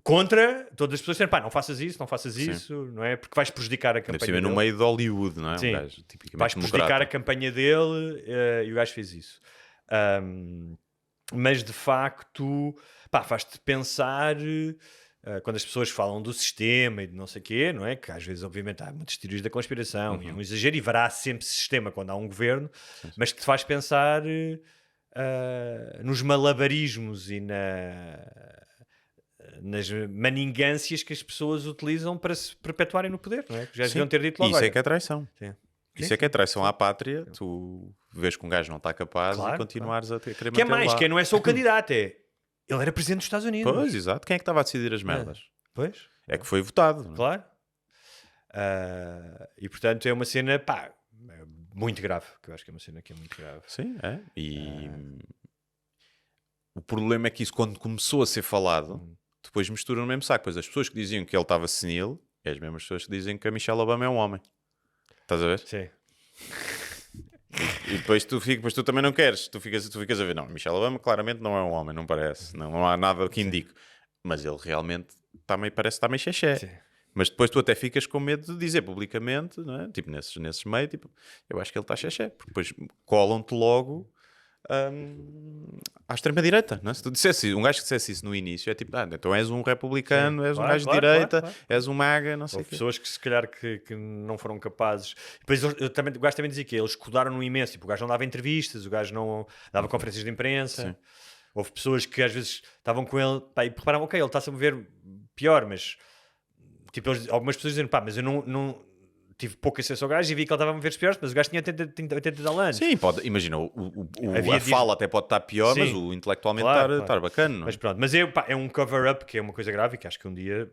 Contra todas as pessoas dizendo, não faças isso, não é? Porque vais prejudicar a campanha dele. No meio de Hollywood, não é? Sim. Um gajo, tipicamente vais prejudicar a campanha dele e o gajo fez isso. Mas de facto, faz-te pensar. Quando as pessoas falam do sistema e de não sei o quê, não é? Que às vezes, obviamente, há muitas teorias da conspiração e é um exagero e haverá sempre sistema quando há um governo, mas que te faz pensar nos malabarismos e nas maningâncias que as pessoas utilizam para se perpetuarem no poder, não é? Que já deviam ter dito logo. Isso é que é traição. Sim. Isso é que é traição à pátria. Tu vês que um gajo não está capaz e continuares a querer que é manter mais, lá. que não é só o candidato, ele era presidente dos Estados Unidos. Pois, exato. Quem é que estava a decidir as merdas? Pois. É que foi votado. Não? Claro. E portanto é uma cena, muito grave. Que eu acho que é uma cena que é muito grave. Sim, é. E o problema é que isso, quando começou a ser falado, depois mistura no mesmo saco. Pois as pessoas que diziam que ele estava senil, é as mesmas pessoas que dizem que a Michelle Obama é um homem. Estás a ver? Sim. E depois tu também não queres. Tu ficas a ver, não, Michelle Obama claramente não é um homem, não parece. Não há nada que indique. Mas ele realmente parece estar meio xexé. Sim. Mas depois tu até ficas com medo de dizer publicamente, não é? Tipo, nesses meios, tipo, eu acho que ele está xexé. Porque depois colam-te logo à extrema-direita, não é? Se tu dissesse, um gajo que dissesse isso no início, é tipo, então és um republicano, Sim, és um claro, gajo claro, de direita, claro. és um maga, não sei o Houve quê. pessoas que se calhar que não foram capazes. Depois o gajo também dizia que eles escudaram-no imenso. Tipo, o gajo não dava entrevistas, o gajo não dava conferências de imprensa. Sim. Houve pessoas que às vezes estavam com ele, pá, e reparavam, ok, ele está-se a mover pior, mas tipo, algumas pessoas dizendo, pá, mas eu não tive pouco acesso ao gajo e vi que ele estava a mover piores, mas o gajo tinha 80 tal anos. Sim, pode, imagina, Havia a fala até pode estar pior, Sim. mas o intelectualmente Claro, estar bacana. Não é? Mas pronto, mas é um cover-up que é uma coisa grave e que acho que um dia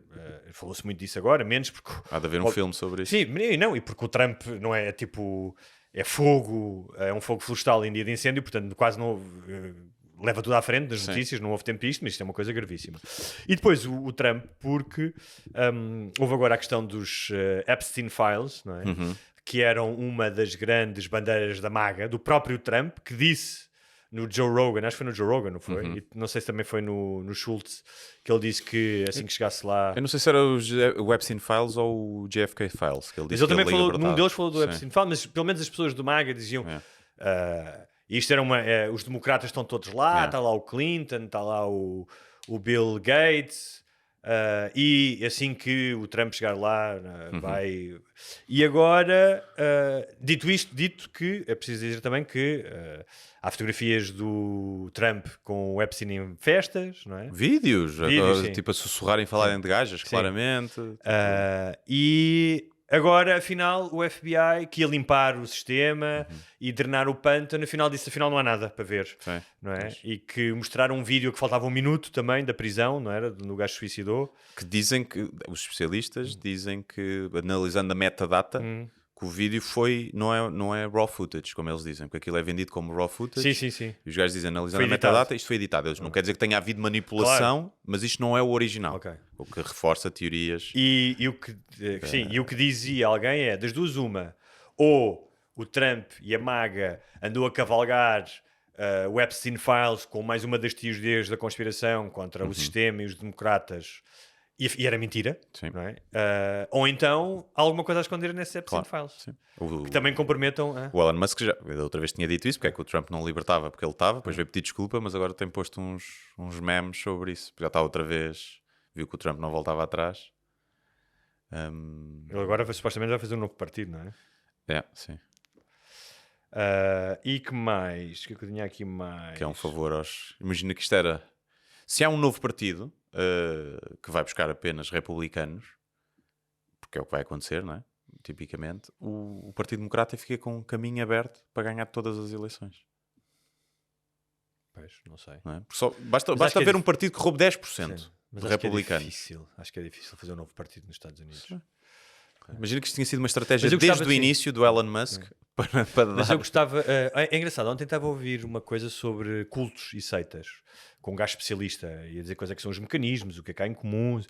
falou-se muito disso agora, menos porque Há de haver um filme sobre isso. sim, e porque o Trump não é tipo é fogo, é um fogo florestal em dia de incêndio, portanto quase não leva tudo à frente das notícias, não houve tempo para isto, mas isto é uma coisa gravíssima. E depois o Trump, porque houve agora a questão dos Epstein Files, não é? Que eram uma das grandes bandeiras da MAGA, do próprio Trump, que disse no Joe Rogan, acho que foi no Joe Rogan, não foi? E não sei se também foi no Schultz, que ele disse que assim que chegasse lá... Eu não sei se era o Epstein Files ou o JFK Files, que ele Mas disse ele também que falou, libertava. num deles falou do Sim. Epstein Files, mas pelo menos as pessoas do MAGA diziam... isto era os democratas estão todos lá, está lá o Clinton, está lá o Bill Gates, e assim que o Trump chegar lá, vai... E agora, dito que, é preciso dizer também que há fotografias do Trump com o Epstein em festas, não é? Vídeos, Sim. tipo a sussurrarem e falarem de gajas, claramente. E agora, afinal, o FBI que ia limpar o sistema e drenar o pântano, afinal disse, afinal não há nada para ver, Sim. não é? E que mostraram um vídeo que faltava 1 minuto também da prisão, não era? No gajo se suicidou. Que dizem que, os especialistas dizem que, analisando a metadata, que o vídeo não é raw footage, como eles dizem, porque aquilo é vendido como raw footage. Sim. E os gajos dizem, analisando Foi a editado. metadata, isto foi editado. Eles não quer dizer que tenha havido manipulação, mas isto não é o original. Ok. O que reforça teorias. E o que dizia alguém é, das duas uma, ou o Trump e a MAGA andou a cavalgar o Epstein Files com mais uma das teorias da conspiração contra o sistema e os democratas, e era mentira, Sim. não é? Ou então há alguma coisa a esconder nesses Epstein Files, Sim. que também comprometam... O Elon Musk já da outra vez tinha dito isso, porque é que o Trump não libertava porque ele estava, depois veio pedir desculpa, mas agora tem posto uns memes sobre isso, porque já está outra vez, viu que o Trump não voltava atrás. Ele agora supostamente vai fazer um novo partido, não é? Sim. E que mais? O que é que eu tinha aqui mais? Que é um favor aos... Imagina que isto era... Se há um novo partido que vai buscar apenas republicanos, porque é o que vai acontecer, não é? Tipicamente, o Partido Democrata fica com um caminho aberto para ganhar todas as eleições. Pois, não sei. Não é? Porque só, basta acho que é haver um partido que roube 10% Mas de acho que republicanos. acho que é difícil fazer um novo partido nos Estados Unidos. Imagina que isto tinha sido uma estratégia Mas eu desde gostava o de sim. início do Elon Musk para Mas dar... eu gostava... é engraçado, ontem estava a ouvir uma coisa sobre cultos e seitas, com um gajo especialista, e a dizer quais é que são os mecanismos, o que é que há em comum,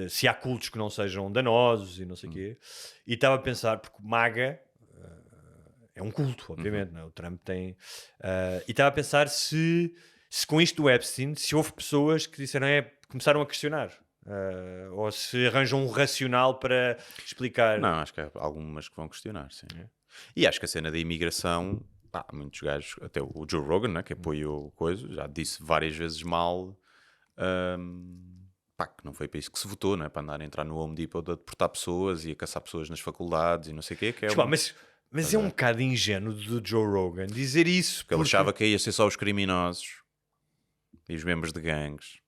se há cultos que não sejam danosos e não sei o quê. E estava a pensar, porque MAGA é um culto, obviamente, não é? O Trump tem... e estava a pensar se com isto do Epstein, se houve pessoas que disseram, começaram a questionar. Ou se arranjam um racional para explicar. Não, acho que há algumas que vão questionar, sim. E acho que a cena da imigração, muitos gajos, até o Joe Rogan, né, que apoiou coisa, já disse várias vezes mal que não foi para isso que se votou, né, para andar a entrar no Home Depot a deportar pessoas e a caçar pessoas nas faculdades e não sei o quê. Que é mas é um bocado ingênuo do Joe Rogan dizer isso. Porque ele achava que ia ser só os criminosos e os membros de gangues.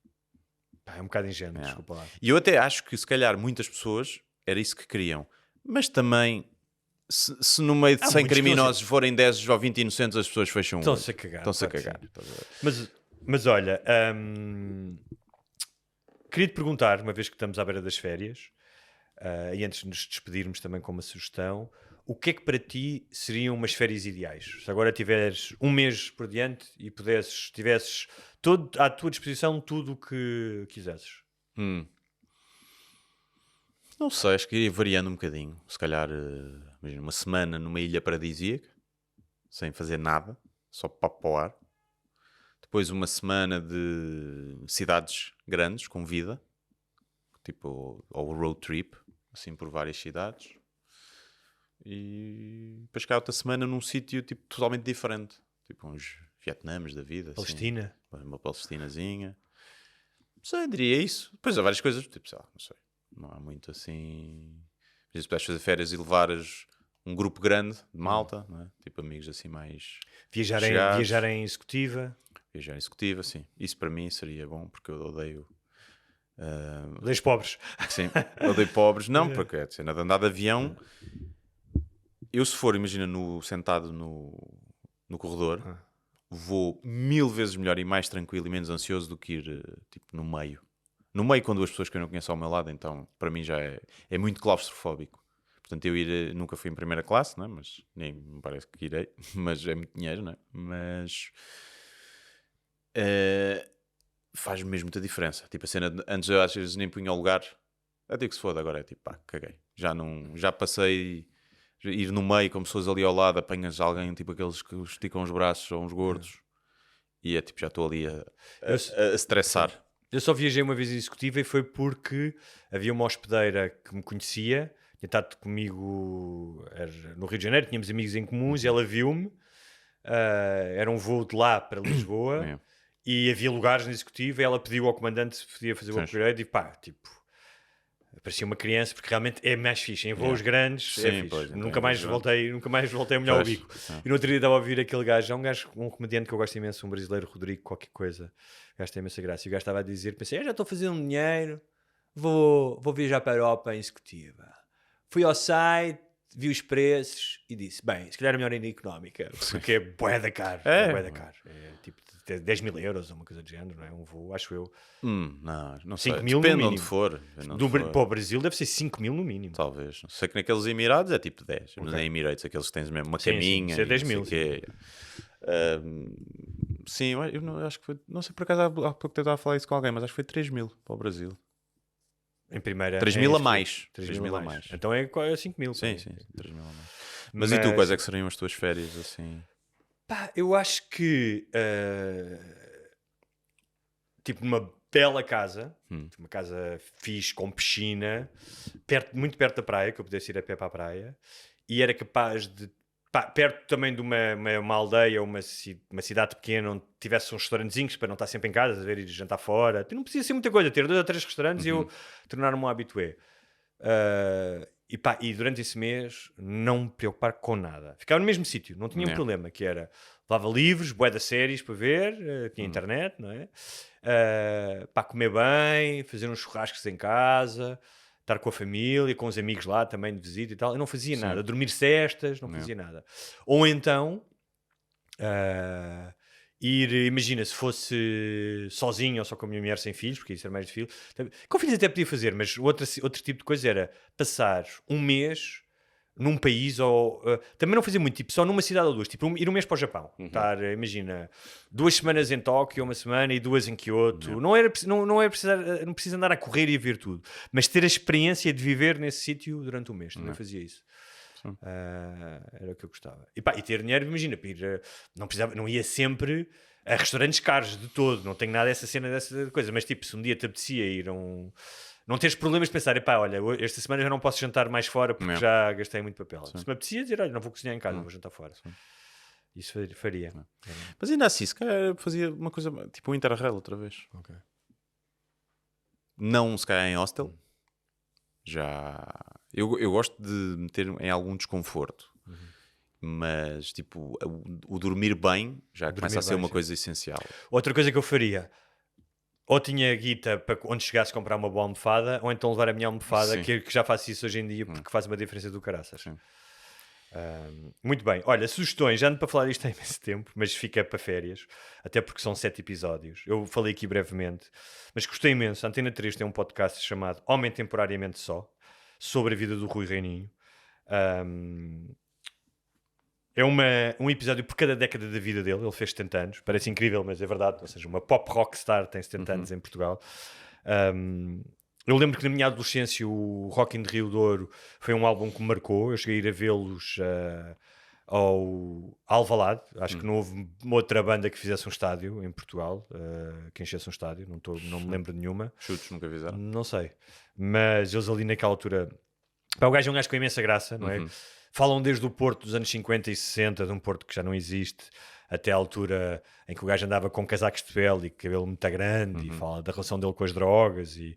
É um bocado ingênuo, desculpa lá. E eu até acho que se calhar muitas pessoas era isso que queriam. Mas também, se no meio de 100 criminosos forem 10 ou 20 inocentes, as pessoas fecham o olho. Estão-se a cagar. Estão-se a cagar. Mas olha, queria te perguntar, uma vez que estamos à beira das férias, e antes de nos despedirmos também com uma sugestão, o que é que para ti seriam umas férias ideais? Se agora tiveres um mês por diante e tivesses à tua disposição tudo o que quisesses. Não sei, acho que iria variando um bocadinho. Se calhar uma semana numa ilha paradisíaca, sem fazer nada, só papo para o ar. Depois uma semana de cidades grandes, com vida, tipo ou road trip, assim por várias cidades. E depois cá outra semana num sítio tipo, totalmente diferente. Tipo uns Vietnãs da vida. Palestina. Assim, uma palestinazinha. Não sei, diria isso. Depois há várias coisas, tipo, sei lá, não sei. Não há muito assim... Se puderes fazer férias e levares um grupo grande de malta, não é? Tipo amigos assim mais... Viajar em executiva. Viajar em executiva, sim. Isso para mim seria bom, porque eu odeio... Leis pobres. Sim, odeio pobres. Não, porque é cena de andar de avião. Eu se for, imagina, sentado no corredor, vou 1000 vezes melhor e mais tranquilo e menos ansioso do que ir tipo no meio. No meio com duas pessoas que eu não conheço ao meu lado, então para mim já é muito claustrofóbico. Portanto, nunca fui em primeira classe, não é? Mas nem me parece que irei, mas é muito dinheiro, não é? Mas faz mesmo muita diferença. Tipo, a cena antes eu às vezes nem punha o lugar, eu digo que se foda, agora é tipo, pá, caguei. Já passei ir no meio com pessoas ali ao lado, apanhas alguém, tipo aqueles que esticam os braços ou uns gordos, e é tipo, já estou ali a estressar. Eu só viajei uma vez em executiva e foi porque havia uma hospedeira que me conhecia, tinha estado comigo no Rio de Janeiro, tínhamos amigos em comuns, e ela viu-me, era um voo de lá para Lisboa, e havia lugares na executiva, e ela pediu ao comandante se podia fazer o upgrade, e pá, tipo, parecia uma criança, porque realmente é mais fixe, em voos grandes é fixe. Pois, nunca mais voltei a molhar o bico. E no outro dia estava a ouvir aquele gajo, um comediante que eu gosto imenso, um brasileiro, Rodrigo qualquer coisa, o gajo tem imensa graça, e o gajo estava a dizer, pensei, já estou a fazer um dinheiro, vou viajar para a Europa em executiva. Fui ao site, vi os preços e disse, bem, se calhar é melhor ir na económica, porque é bué da caro. É tipo 10 mil euros ou uma coisa do género, não é? Um voo, acho eu. Não sei. 5 mil Depende no onde mínimo. for. Para o Brasil deve ser 5 mil no mínimo. Talvez. Sei que naqueles Emirados é tipo 10. Mas em Emirates, aqueles que tens mesmo uma caminha. Sim, é 10 mil. Sim, eu não, acho que foi. Não sei por acaso há pouco tempo estava a falar isso com alguém, mas acho que foi 3 mil para o Brasil. Em primeira. 3 mil a mais. 3 mil a mais. Então é 5 mil. Sim, 3 mil a mais. Mas e tu, quais é que seriam as tuas férias assim? Pá, eu acho que tipo numa bela casa, uma casa fixe, com piscina, muito perto da praia, que eu pudesse ir a pé para a praia, e era capaz de, perto também de uma aldeia, uma cidade pequena, onde tivesse uns restaurantezinhos para não estar sempre em casa, a ver, ir jantar fora. Não precisa ser muita coisa, ter 2 ou 3 restaurantes e eu tornar-me um habitué. E durante esse mês não me preocupar com nada. Ficava no mesmo sítio, não tinha um problema, que era, levava livros, bué de séries para ver, tinha internet, não é? Comer bem, fazer uns churrascos em casa, estar com a família, com os amigos lá também de visita e tal. Eu não fazia nada, dormir cestas, não fazia nada. Ou então imagina, se fosse sozinho ou só com a minha mulher sem filhos, porque isso era mais de filho. Com filhos até podia fazer, mas outro tipo de coisa era passar um mês num país, ou também não fazia muito, tipo, só numa cidade ou duas, tipo, ir um mês para o Japão. Imagina, 2 semanas em Tóquio, 1 semana e 2 em Kyoto. Não precisa andar a correr e a ver tudo, mas ter a experiência de viver nesse sítio durante um mês. Também fazia isso. Era o que eu gostava. E ter dinheiro, imagina, não ia sempre a restaurantes caros de todo, não tenho nada dessa cena, dessa coisa, mas tipo, se um dia te apetecia ir a não teres problemas de pensar, olha, esta semana já não posso jantar mais fora porque já gastei muito papel. Se me apetecia dizer, olha, não vou cozinhar em casa, vou jantar fora. Isso faria. Mas ainda assim, se calhar fazia uma coisa tipo um Interrail outra vez. Não se calhar em hostel. Eu gosto de meter em algum desconforto, mas tipo o dormir bem já começa a ser uma coisa essencial. Outra coisa que eu faria, ou tinha guita para onde chegasse comprar uma boa almofada, ou então levar a minha almofada, que já faço isso hoje em dia porque faz uma diferença do caraças. Muito bem, olha, sugestões, já ando para falar isto há imenso tempo, mas fica para férias, até porque são 7 episódios. Eu falei aqui brevemente, mas gostei imenso. A Antena 3 tem um podcast chamado Homem Temporariamente Só, sobre a vida do Rui Reininho. É um episódio por cada década da vida dele. Ele fez 70 anos, parece incrível, mas é verdade. Ou seja, uma pop rockstar tem 70 anos em Portugal. Eu lembro que na minha adolescência o Rock in Rio de Ouro foi um álbum que me marcou. Eu cheguei a ir a vê-los ao Alvalade. Acho que não houve outra banda que fizesse um estádio em Portugal, que enchesse um estádio. Não me lembro de nenhuma. Chutes nunca avisaram? Não sei. Mas eles ali naquela altura... O gajo é um gajo com imensa graça, não é? Falam desde o Porto dos anos 50 e 60, de um Porto que já não existe, até à altura em que o gajo andava com casacos de pele e cabelo muito grande, e fala da relação dele com as drogas e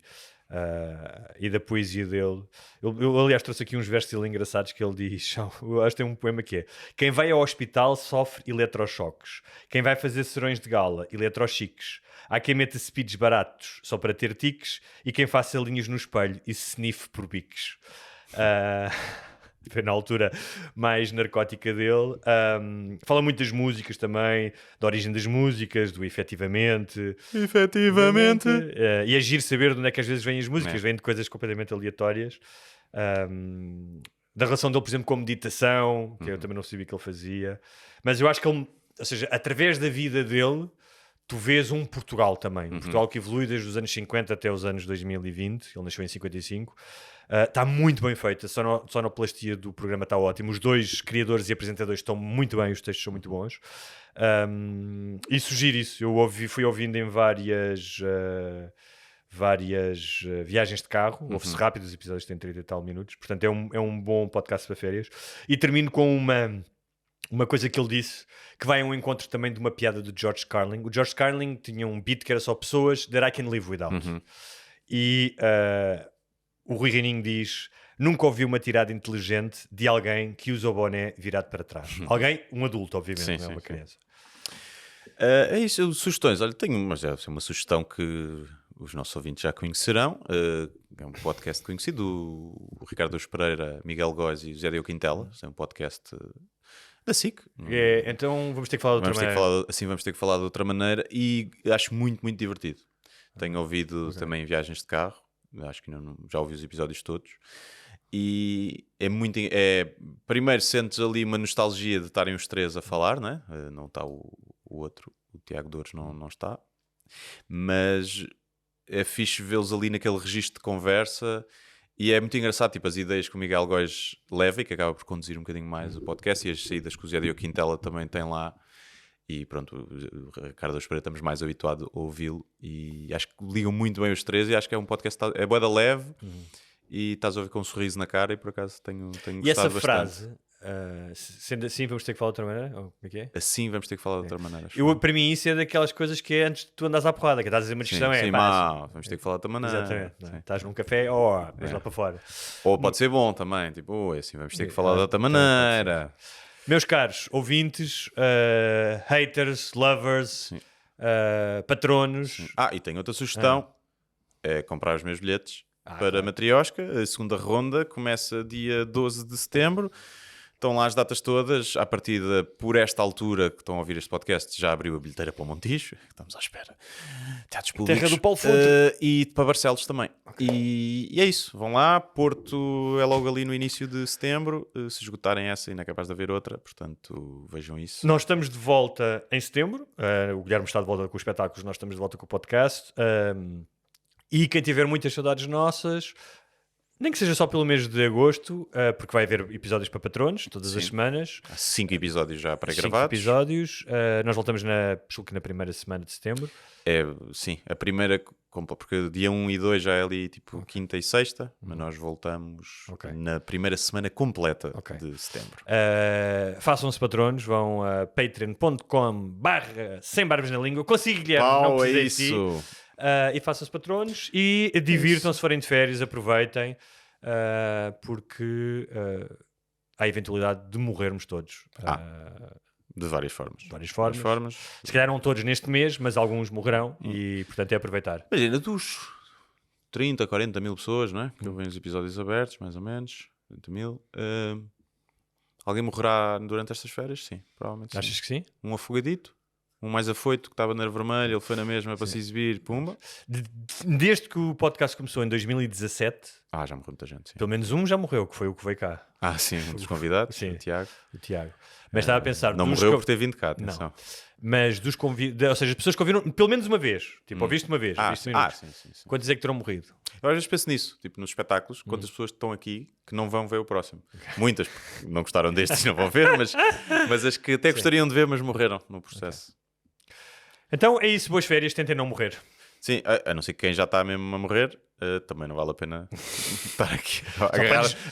da poesia dele. Eu, aliás, trouxe aqui uns versos engraçados que ele diz. Eu acho que tem um poema que é: quem vai ao hospital sofre eletrochoques, quem vai fazer serões de gala, eletrochiques. Há quem meta speeds baratos só para ter tiques, e quem faça linhas no espelho e se sniffe por biques. Foi na altura mais narcótica dele. Fala muito das músicas também, da origem das músicas, do efetivamente. E é giro saber de onde é que às vezes vêm as músicas, vêm de coisas completamente aleatórias. Da relação dele, por exemplo, com a meditação, que eu também não sabia que ele fazia. Mas eu acho que ele, ou seja, através da vida dele, tu vês um Portugal também. Um Portugal que evolui desde os anos 50 até os anos 2020. Ele nasceu em 55. Está muito bem feita. A sonoplastia do programa está ótima. Os dois criadores e apresentadores estão muito bem. Os textos são muito bons. E sugiro isso. Eu fui ouvindo em várias viagens de carro. Ouve-se rápido. Os episódios têm 30 e tal minutos. Portanto, é um bom podcast para férias. E termino com uma coisa que ele disse, que vai a um encontro também de uma piada do George Carlin. O George Carlin tinha um beat que era só pessoas that I can live without. E o Rui Reininho diz: nunca ouvi uma tirada inteligente de alguém que usa o boné virado para trás. Alguém, um adulto, obviamente, Sim, não é sim, uma sim. criança. É isso, sugestões. Olha, tenho uma sugestão que os nossos ouvintes já conhecerão. É um podcast conhecido, o Ricardo Pereira, Miguel Góes e José Diogo Quintela. É um podcast da SIC. Então vamos ter que falar de outra maneira. Vamos ter que falar de outra maneira, e acho muito, muito divertido. Tenho ouvido também viagens de carro. Acho que já ouvi os episódios todos. E é muito... primeiro sentes ali uma nostalgia de estarem os três a falar, né? Não está o outro, o Tiago Dores não está. Mas é fixe vê-los ali naquele registro de conversa, e é muito engraçado, tipo, as ideias que o Miguel Góes leva e que acaba por conduzir um bocadinho mais o podcast, e as saídas que o Zé Diogo Quintela também tem lá. E pronto, o Ricardo Pereira estamos mais habituados a ouvi-lo, e acho que ligam muito bem os três, e acho que é um podcast, é bué da leve, e estás a ouvir com um sorriso na cara, e por acaso tenho gostado bastante. E essa frase, sendo assim, vamos ter que falar de outra maneira? Ou como é que é? Assim vamos ter que falar de outra maneira. Para mim isso é daquelas coisas que é antes de tu andares à porrada, que estás a dizer uma discussão, vamos ter que falar de outra maneira. Exatamente. Sim. Estás num café, vais lá para fora. Ou pode ser bom também, tipo, assim vamos ter que falar de outra maneira. Meus caros ouvintes, haters, lovers, patronos. E tenho outra sugestão: é comprar os meus bilhetes para a Matriosca. A segunda ronda começa dia 12 de setembro. Estão lá as datas todas. À partida, por esta altura que estão a ouvir este podcast, já abriu a bilheteira para o Montijo. Estamos à espera. Teatros públicos. Terra do Paulo Fonte. E para Barcelos também. Okay. E é isso. Vão lá. Porto é logo ali no início de setembro. Se esgotarem essa, ainda é capaz de haver outra. Portanto, vejam isso. Nós estamos de volta em setembro. O Guilherme está de volta com os espetáculos. Nós estamos de volta com o podcast. E quem tiver muitas saudades nossas... Nem que seja só pelo mês de agosto, porque vai haver episódios para patronos todas as semanas. Há 5 episódios já pré-gravados. 5 episódios. Nós voltamos na primeira semana de setembro. Sim, a primeira, porque dia 1 e 2 já é ali tipo quinta e sexta, mas nós voltamos na primeira semana completa de setembro. Façam-se patronos, vão a patreon.com/sem barbas na língua. Consigo, Guilherme, não precisei de ti. E façam-se patronos e divirtam-se, se forem de férias, aproveitem, porque há a eventualidade de morrermos todos. De várias formas. Se calhar não todos neste mês, mas alguns morrerão e, portanto, é aproveitar. Imagina, dos 30, 40 mil pessoas, não é? Que ouvem os episódios abertos, mais ou menos, 30 mil. Alguém morrerá durante estas férias? Sim, provavelmente. Achas que sim? Um afogadito. Um mais afoito que estava na vermelha, ele foi na mesma para se exibir, pumba. Desde que o podcast começou em 2017... já morreu muita gente, sim. Pelo menos um já morreu, que foi o que veio cá. Sim, um dos convidados, sim, o Tiago. Mas estava a pensar... Não morreu por ter vindo cá, atenção. Não. Mas dos convidados... Ou seja, as pessoas que ouviram pelo menos uma vez. Tipo, ouviste uma vez. Sim. Quantos é que terão morrido? Eu às vezes penso nisso, tipo, nos espetáculos, quantas pessoas estão aqui que não vão ver o próximo. Muitas, porque não gostaram destes e não vão ver, mas as que até gostariam de ver, mas morreram no processo. Então é isso, boas férias, tentem não morrer. Sim, a não ser que quem já está mesmo a morrer, também não vale a pena estar aqui para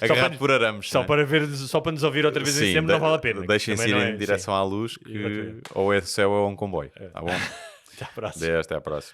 agarrado nos- por arames. Só né? para nos ouvir outra vez em Sim, setembro não vale a pena. Deixem-se Também ir não em é- direção à luz, que Exatamente. ou é céu ou é um comboio. Tá bom? Até à próxima. Até à próxima.